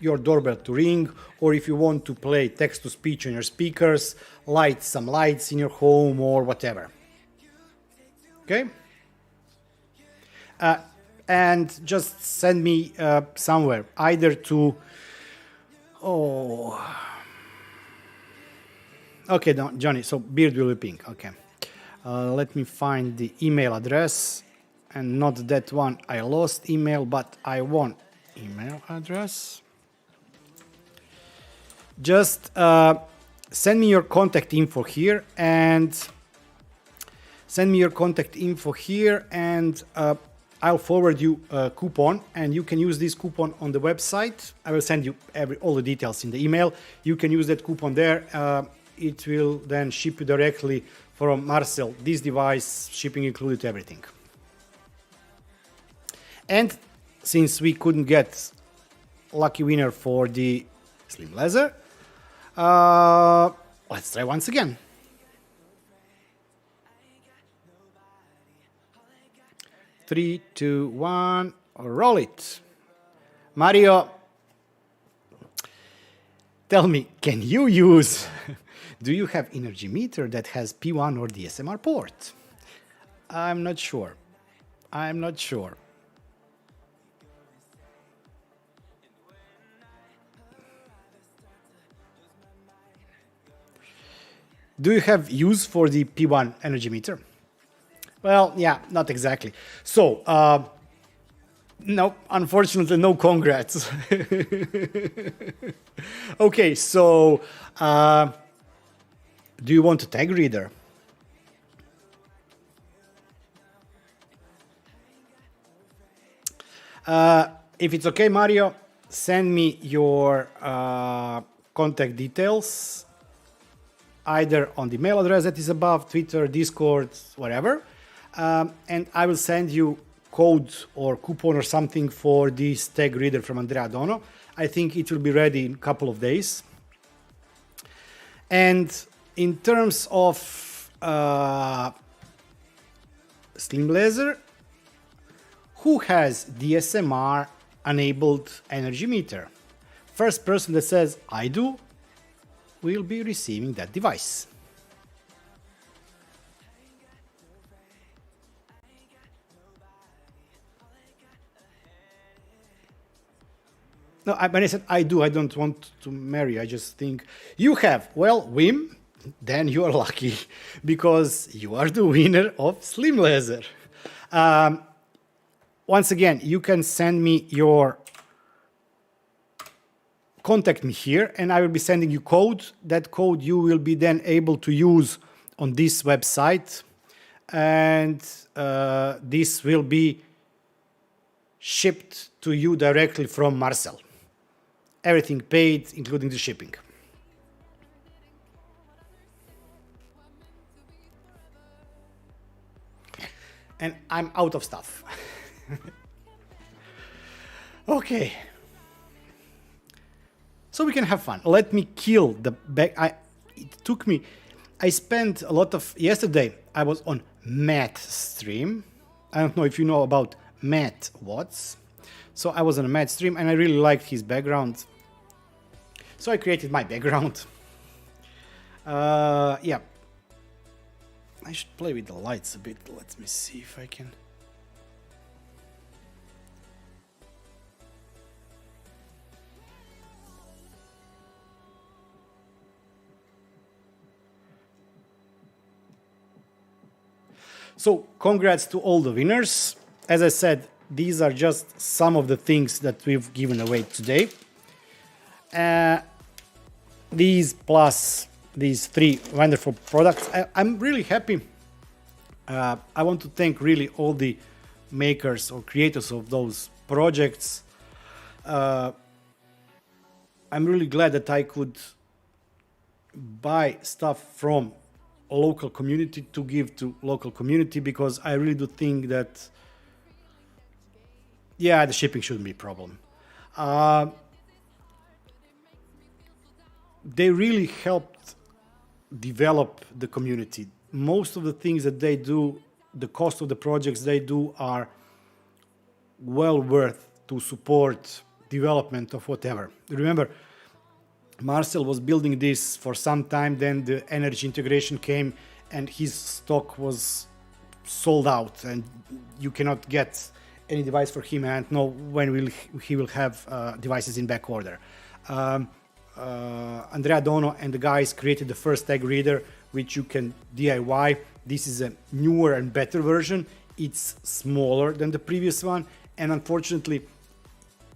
your doorbell to ring, or if you want to play text-to-speech on your speakers, light some lights in your home, or whatever. Okay? And just send me somewhere, either to... Oh... Okay, no, Johnny, so beard will be pink, okay. Let me find the email address, and not that one. I lost email, but I want email address. Just send me your contact info here, and I'll forward you a coupon, and you can use this coupon on the website. I will send you all the details in the email. You can use that coupon there. It will then ship you directly from Marcel. This device, shipping included, everything. And since we couldn't get lucky winner for the SlimmeLezer, let's try once again. Three, two, one, roll it. Mario, tell me, can you use Do you have energy meter that has P1 or DSMR port? I'm not sure. I'm not sure. Do you have use for the P1 energy meter? Well, yeah, not exactly. So, no, unfortunately, no congrats. Okay, so do you want a tag reader? If it's okay, Mario, send me your contact details, either on the mail address that is above, Twitter, Discord, whatever, and I will send you code or coupon or something for this tag reader from Andrea Dono. I think it will be ready in a couple of days. And in terms of SlimmeLezer, who has DSMR enabled energy meter? First person that says I do will be receiving that device. No, when I said I do, I don't want to marry. I just think you have. Well, Wim, then you are lucky because you are the winner of SlimmeLezer. Once again, you can send me your contact me here and I will be sending you code. That code you will be then able to use on this website, and this will be shipped to you directly from Marcel. Everything paid, including the shipping. And I'm out of stuff. Okay. So we can have fun. Let me kill the back. It took me. I spent a lot of. Yesterday, I was on Matt stream. I don't know if you know about Matt Watts. So I was on a Matt stream and I really liked his background. So I created my background. Yeah. I should play with the lights a bit. Let me see if I can. So congrats to all the winners. As I said, these are just some of the things that we've given away today. These plus these three wonderful products. I'm really happy. I want to thank really all the makers or creators of those projects. I'm really glad that I could buy stuff from a local community to give to local community, because I really do think that, yeah, the shipping shouldn't be a problem. They really helped develop the community. Most of the things that they do, the cost of the projects they do are well worth to support development of whatever. Remember, Marcel was building this for some time, then the energy integration came and his stock was sold out and you cannot get any device for him and know when he will have devices in back order. Andrea Dono and the guys created the first tag reader, which you can DIY. This is a newer and better version. It's smaller than the previous one, and unfortunately,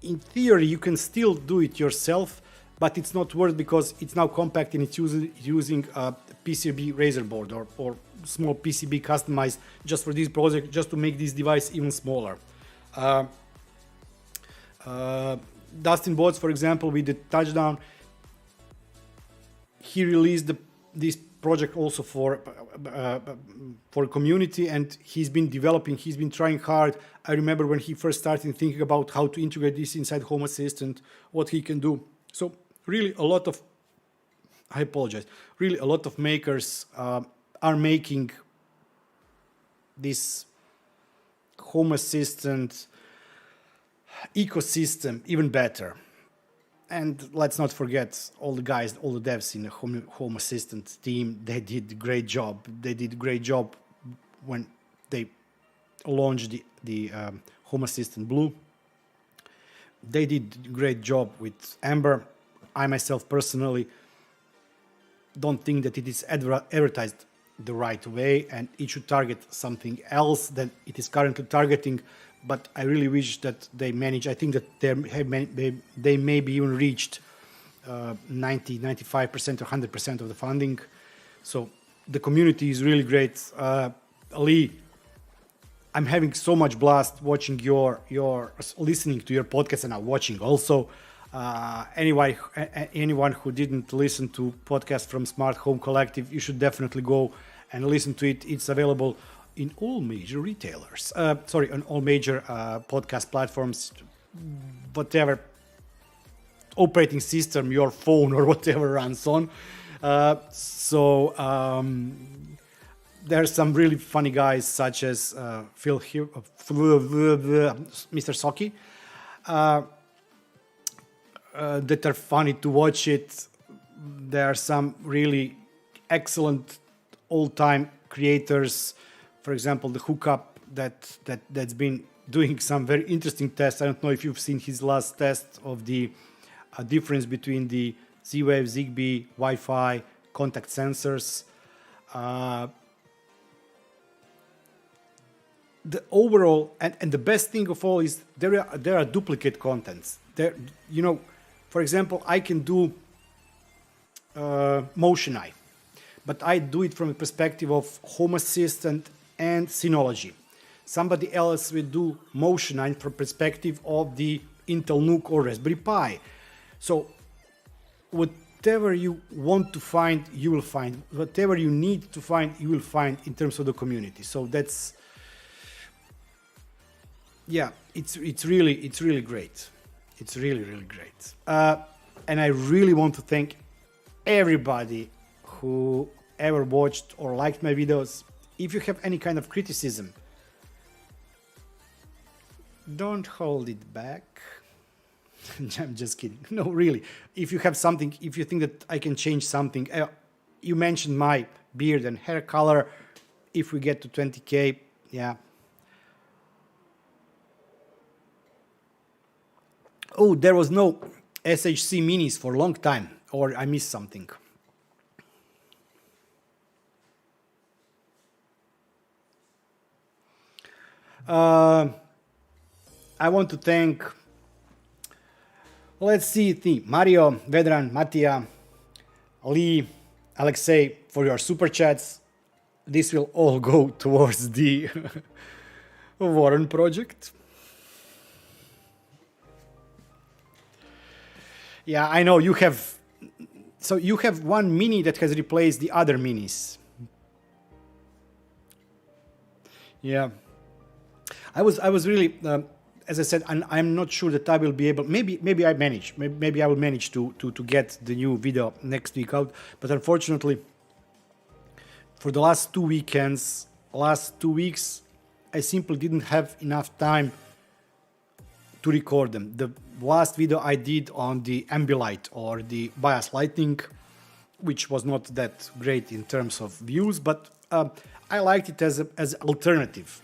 in theory, you can still do it yourself, but it's not worth because it's now compact and it's using a PCB Razer board or small PCB customized just for this project, just to make this device even smaller. Dustin Boats, for example, with the TouchDown, he released this project also for community, and he's been developing, he's been trying hard. I remember when he first started thinking about how to integrate this inside Home Assistant, what he can do. So really a lot of, I apologize, really a lot of makers are making this Home Assistant ecosystem even better. And let's not forget all the guys, all the devs in the Home Assistant team. They did a great job. They did a great job when they launched the Home Assistant Blue. They did a great job with Amber. I myself personally don't think that it is advertised the right way, and it should target something else than it is currently targeting. But I really wish that they manage. I think that they maybe even reached 90, 95% or 100% of the funding. So the community is really great. Lee, I'm having so much blast watching your listening to your podcast, and I'm watching also. Anyone who didn't listen to podcast from Smart Home Collective, you should definitely go and listen to it. It's available in all major retailers. On all major podcast platforms, whatever operating system your phone or whatever runs on. There's some really funny guys such as Mr. Socky that are funny to watch it. There are some really excellent all-time creators. For example, the Hookup that's been doing some very interesting tests. I don't know if you've seen his last test of the difference between the Z-Wave, Zigbee, Wi-Fi, contact sensors. The overall and the best thing of all is there are duplicate contents. There, for example, I can do Motion Eye, but I do it from the perspective of Home Assistant and Synology. Somebody else will do Motion Eye from perspective of the Intel NUC or Raspberry Pi. So whatever you want to find, you will find. Whatever you need to find, you will find in terms of the community. So that's, yeah, it's really great. It's really great. And I really want to thank everybody who ever watched or liked my videos. If you have any kind of criticism, don't hold it back. I'm just kidding. No, really. If you have something, if you think that I can change something, you mentioned my beard and hair color. If we get to 20K, yeah. Oh, there was no SHC minis for a long time, or I missed something. I want to thank, let's see, Mario, Vedran, Matija, Lee, Alexei for your super chats. This will all go towards the Bourne project. Yeah, I know you have. So you have one mini that has replaced the other minis. Yeah, I was really, as I said, I'm not sure that I will be able. Maybe I manage. Maybe I will manage to get the new video next week out. But unfortunately, for the last 2 weekends, last 2 weeks, I simply didn't have enough time to record them. The last video I did on the Ambilight or the bias lighting, which was not that great in terms of views, but I liked it as alternative.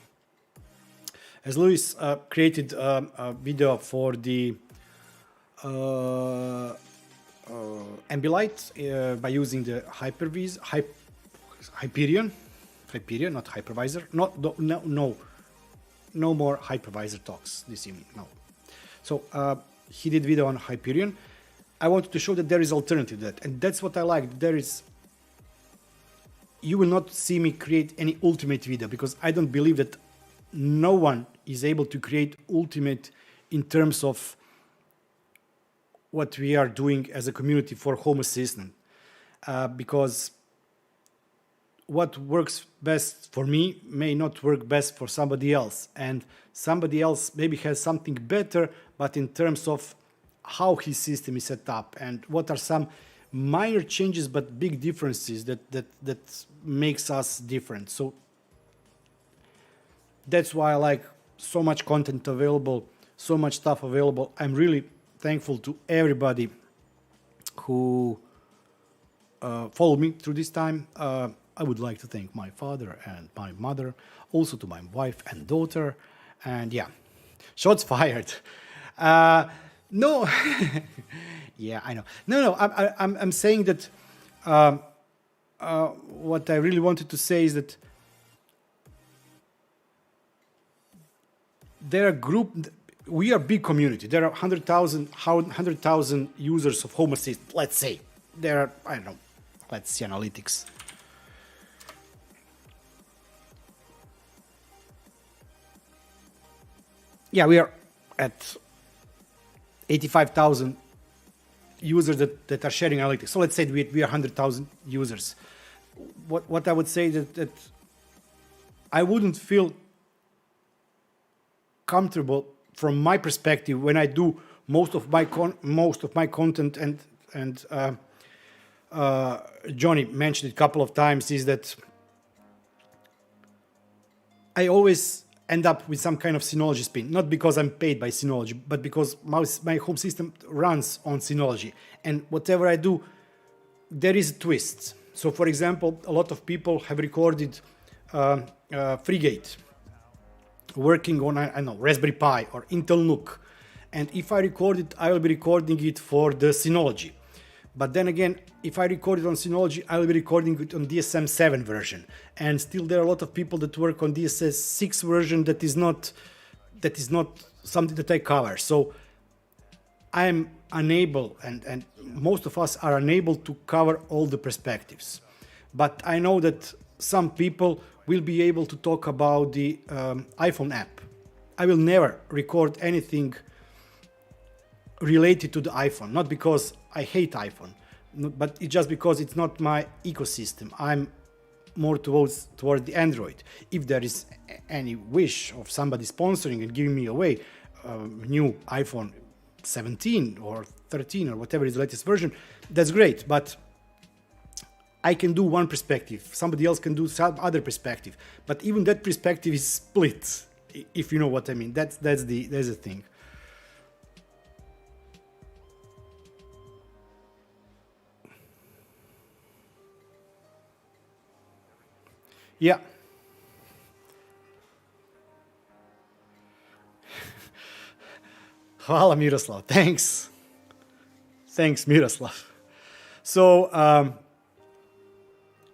As Luis created a video for the Ambilight by using the Hyperion, not hypervisor. No more hypervisor talks this evening. No. So he did video on Hyperion. I wanted to show that there is alternative to that, and that's what I like. There is. You will not see me create any ultimate video because I don't believe that no one is able to create ultimate in terms of what we are doing as a community for Home Assistant, because what works best for me may not work best for somebody else, and somebody else maybe has something better, but in terms of how his system is set up and what are some minor changes but big differences that makes us different. So that's why I like so much content available, so much stuff available. I'm really thankful to everybody who followed me through this time. I would like to thank my father and my mother, also to my wife and daughter. And yeah, shots fired. No, yeah, I know. No, I'm saying that what I really wanted to say is that we are a big community. There are 100,000 users of Home Assist, let's say. There are, I don't know, let's see analytics. Yeah, we are at 85,000 users that are sharing analytics. So let's say we are 100,000 users. What I would say that I wouldn't feel comfortable from my perspective when I do most of my content, and Johnny mentioned it a couple of times, is that I always end up with some kind of Synology spin, not because I'm paid by Synology, but because my home system runs on Synology, and whatever I do, there is a twist. So for example, a lot of people have recorded FreeGate working on, I don't know, Raspberry Pi or Intel NUC, and if I record it, I will be recording it for the Synology. But then again, if I record it on Synology, I will be recording it on DSM 7 version. And still there are a lot of people that work on DSS 6 version that is not something that I cover. So I'm unable, and most of us are unable to cover all the perspectives. But I know that some people will be able to talk about the iPhone app. I will never record anything related to the iPhone, not because I hate iPhone, but it's just because it's not my ecosystem. I'm more towards the Android. If there is any wish of somebody sponsoring and giving me away new iPhone 17 or 13 or whatever is the latest version, that's great. But I can do one perspective, somebody else can do some other perspective. But even that perspective is split, if you know what I mean. That's the thing. Yeah. Hvala, Miroslav. Thanks, Miroslav. So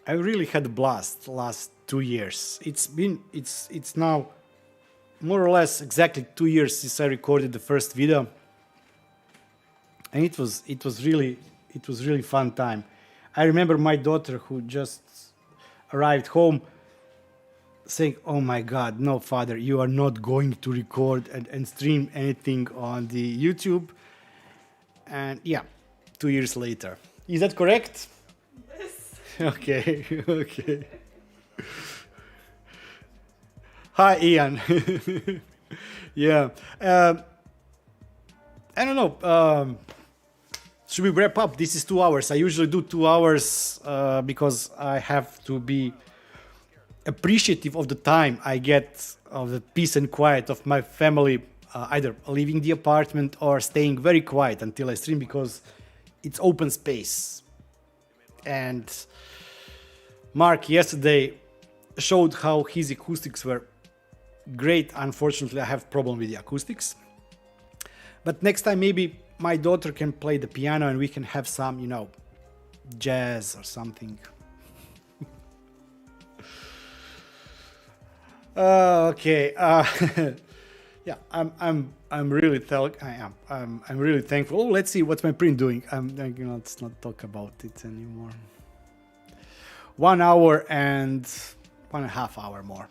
I really had a blast last 2 years. It's now more or less exactly 2 years since I recorded the first video, and it was really fun time. I remember my daughter, who just arrived home, saying, "Oh my God, no, father, you are not going to record and stream anything on the YouTube." And yeah, 2 years later. Is that correct? Yes. Okay, okay. Hi, Ian. Yeah. I don't know. Should we wrap up? This is 2 hours. I usually do 2 hours because I have to be appreciative of the time I get, of the peace and quiet of my family, either leaving the apartment or staying very quiet until I stream, because it's open space. And Mark yesterday showed how his acoustics were great. Unfortunately, I have problem with the acoustics. But next time maybe my daughter can play the piano and we can have some, you know, jazz or something. Okay. Yeah, I'm really thankful. Oh, let's see what's my print doing. Let's not talk about it anymore. 1 hour and 1.5 hours more.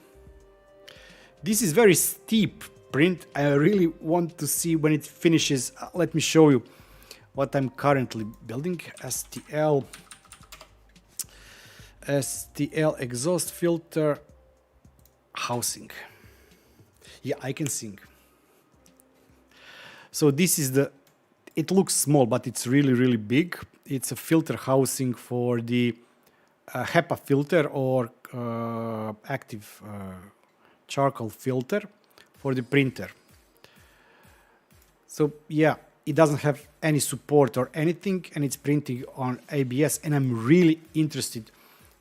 This is very steep print. I really want to see when it finishes. Let me show you what I'm currently building. STL exhaust filter housing. Yeah, I can sing. So this is it looks small, but it's really big. It's a filter housing for the HEPA filter, or active charcoal filter for the printer. So yeah, it doesn't have any support or anything, and it's printing on ABS, and I'm really interested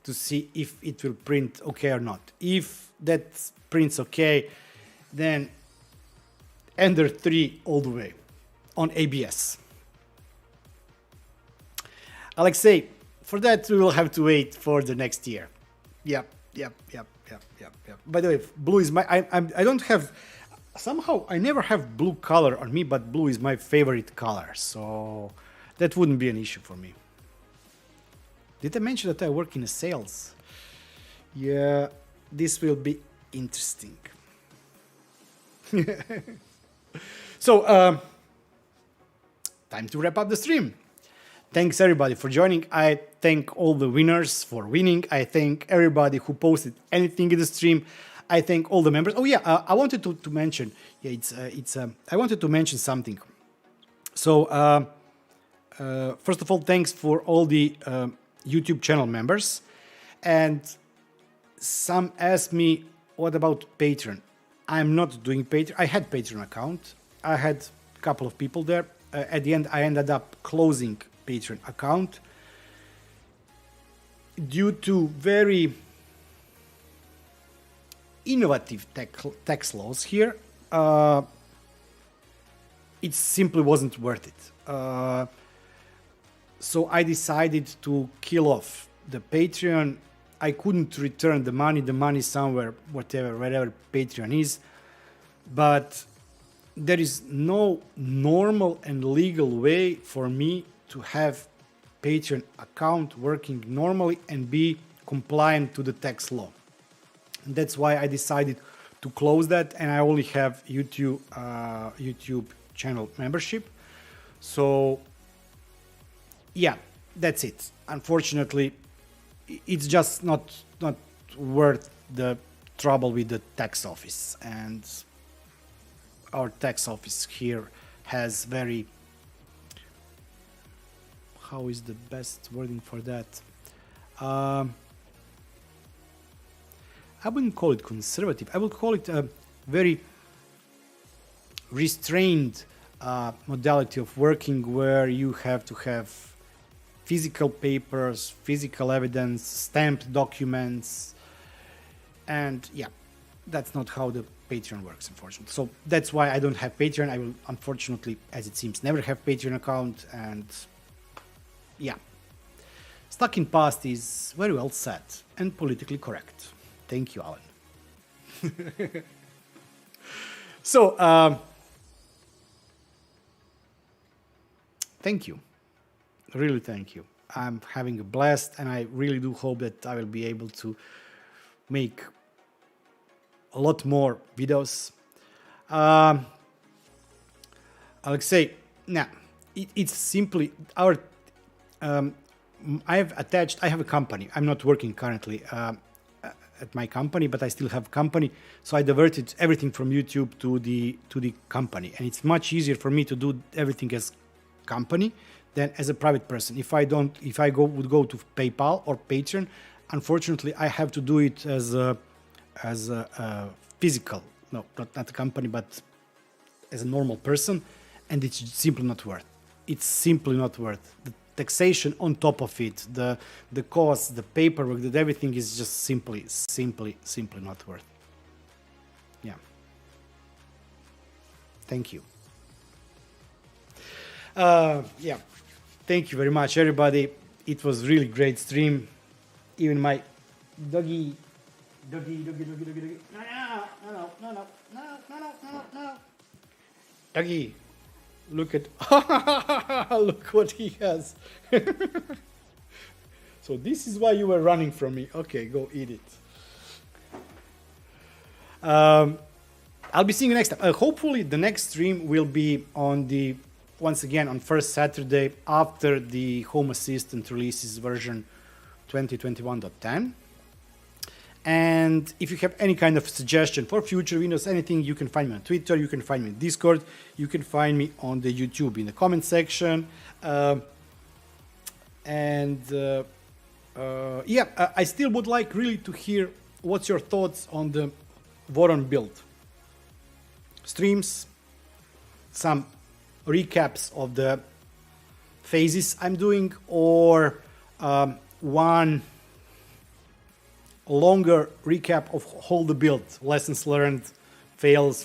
to see if it will print okay or not. If that prints okay, then Ender 3 all the way on ABS. Alexei, for that we will have to wait for the next year. Yep. By the way, blue is my I don't have, somehow I never have blue color on me, but blue is my favorite color, so that wouldn't be an issue for me. Did I mention that I work in sales? Yeah, this will be interesting. So, time to wrap up the stream. Thanks everybody for joining. I thank all the winners for winning. I thank everybody who posted anything in the stream. I thank all the members. Oh yeah, I wanted to mention. Yeah, I wanted to mention something. So first of all, thanks for all the YouTube channel members. And some asked me, what about Patreon? I'm not doing Patreon. I had Patreon account. I had a couple of people there. At the end, I ended up closing Patreon account due to very innovative tax laws here. It simply wasn't worth it. So I decided to kill off the Patreon. I couldn't return the money somewhere, wherever Patreon is. But there is no normal and legal way for me to have Patreon account working normally and be compliant to the tax law. And that's why I decided to close that, and I only have YouTube channel membership. So yeah, that's it. Unfortunately, it's just not worth the trouble with the tax office, and our tax office here has very, how is the best wording for that? I wouldn't call it conservative. I would call it a very restrained modality of working, where you have to have physical papers, physical evidence, stamped documents, and yeah, that's not how the Patreon works, unfortunately. So that's why I don't have Patreon. I will, unfortunately, as it seems, never have Patreon account, and yeah. Stuck in past is very well said and politically correct. Thank you, Alan. So, thank you. Really thank you. I'm having a blast, and I really do hope that I will be able to make a lot more videos. Alexei, nah, it's simply our. I have a company. I'm not working currently at my company, but I still have company. So I diverted everything from YouTube to the company, and it's much easier for me to do everything as company than as a private person. If I would go to PayPal or Patreon, unfortunately, I have to do it as a physical, no, not a company, but as a normal person, and it's simply not worth. It's simply not worth. The taxation on top of it, the costs, the paperwork, that everything is just simply not worth. Yeah. Thank you. Yeah. Thank you very much, everybody. It was really great stream. Even my doggy. No. Doggy, look at, look what he has. So this is why you were running from me. Okay, go eat it. I'll be seeing you next time. Hopefully the next stream will be on once again on first Saturday after the Home Assistant releases version 2021.10. And if you have any kind of suggestion for future videos, anything, you can find me on Twitter, you can find me on Discord, you can find me on the YouTube in the comment section. Yeah, I still would like really to hear what's your thoughts on the Bourne build. Streams, some recaps of the phases I'm doing, or one longer recap of all the build, lessons learned, fails,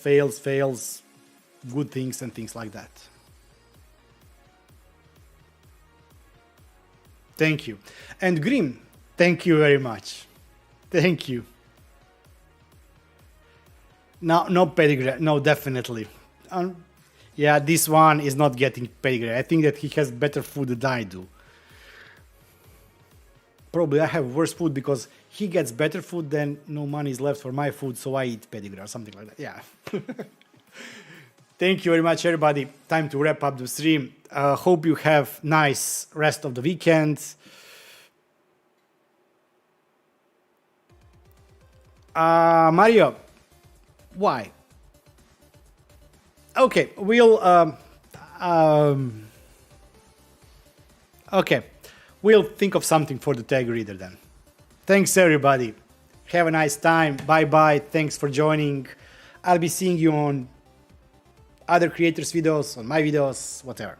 good things and things like that. Thank you. And Grim, thank you very much. Thank you. No pedigree. No, definitely. Yeah, this one is not getting pedigree. I think that he has better food than I do. Probably I have worse food because he gets better food, then no money is left for my food, so I eat pedigree or something like that. Yeah. Thank you very much, everybody. Time to wrap up the stream. Hope you have nice rest of the weekend. Mario, why? Okay, we'll think of something for the tag reader then. Thanks everybody. Have a nice time. Bye bye. Thanks for joining. I'll be seeing you on other creators' videos, on my videos, whatever.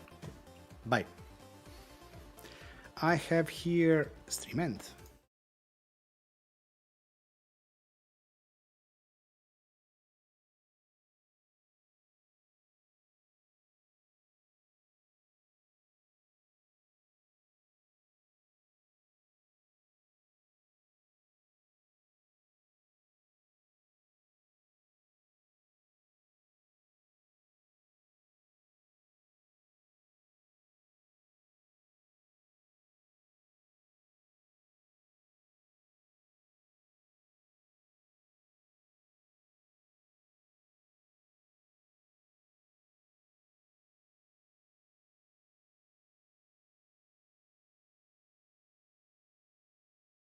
Bye. I have here stream end.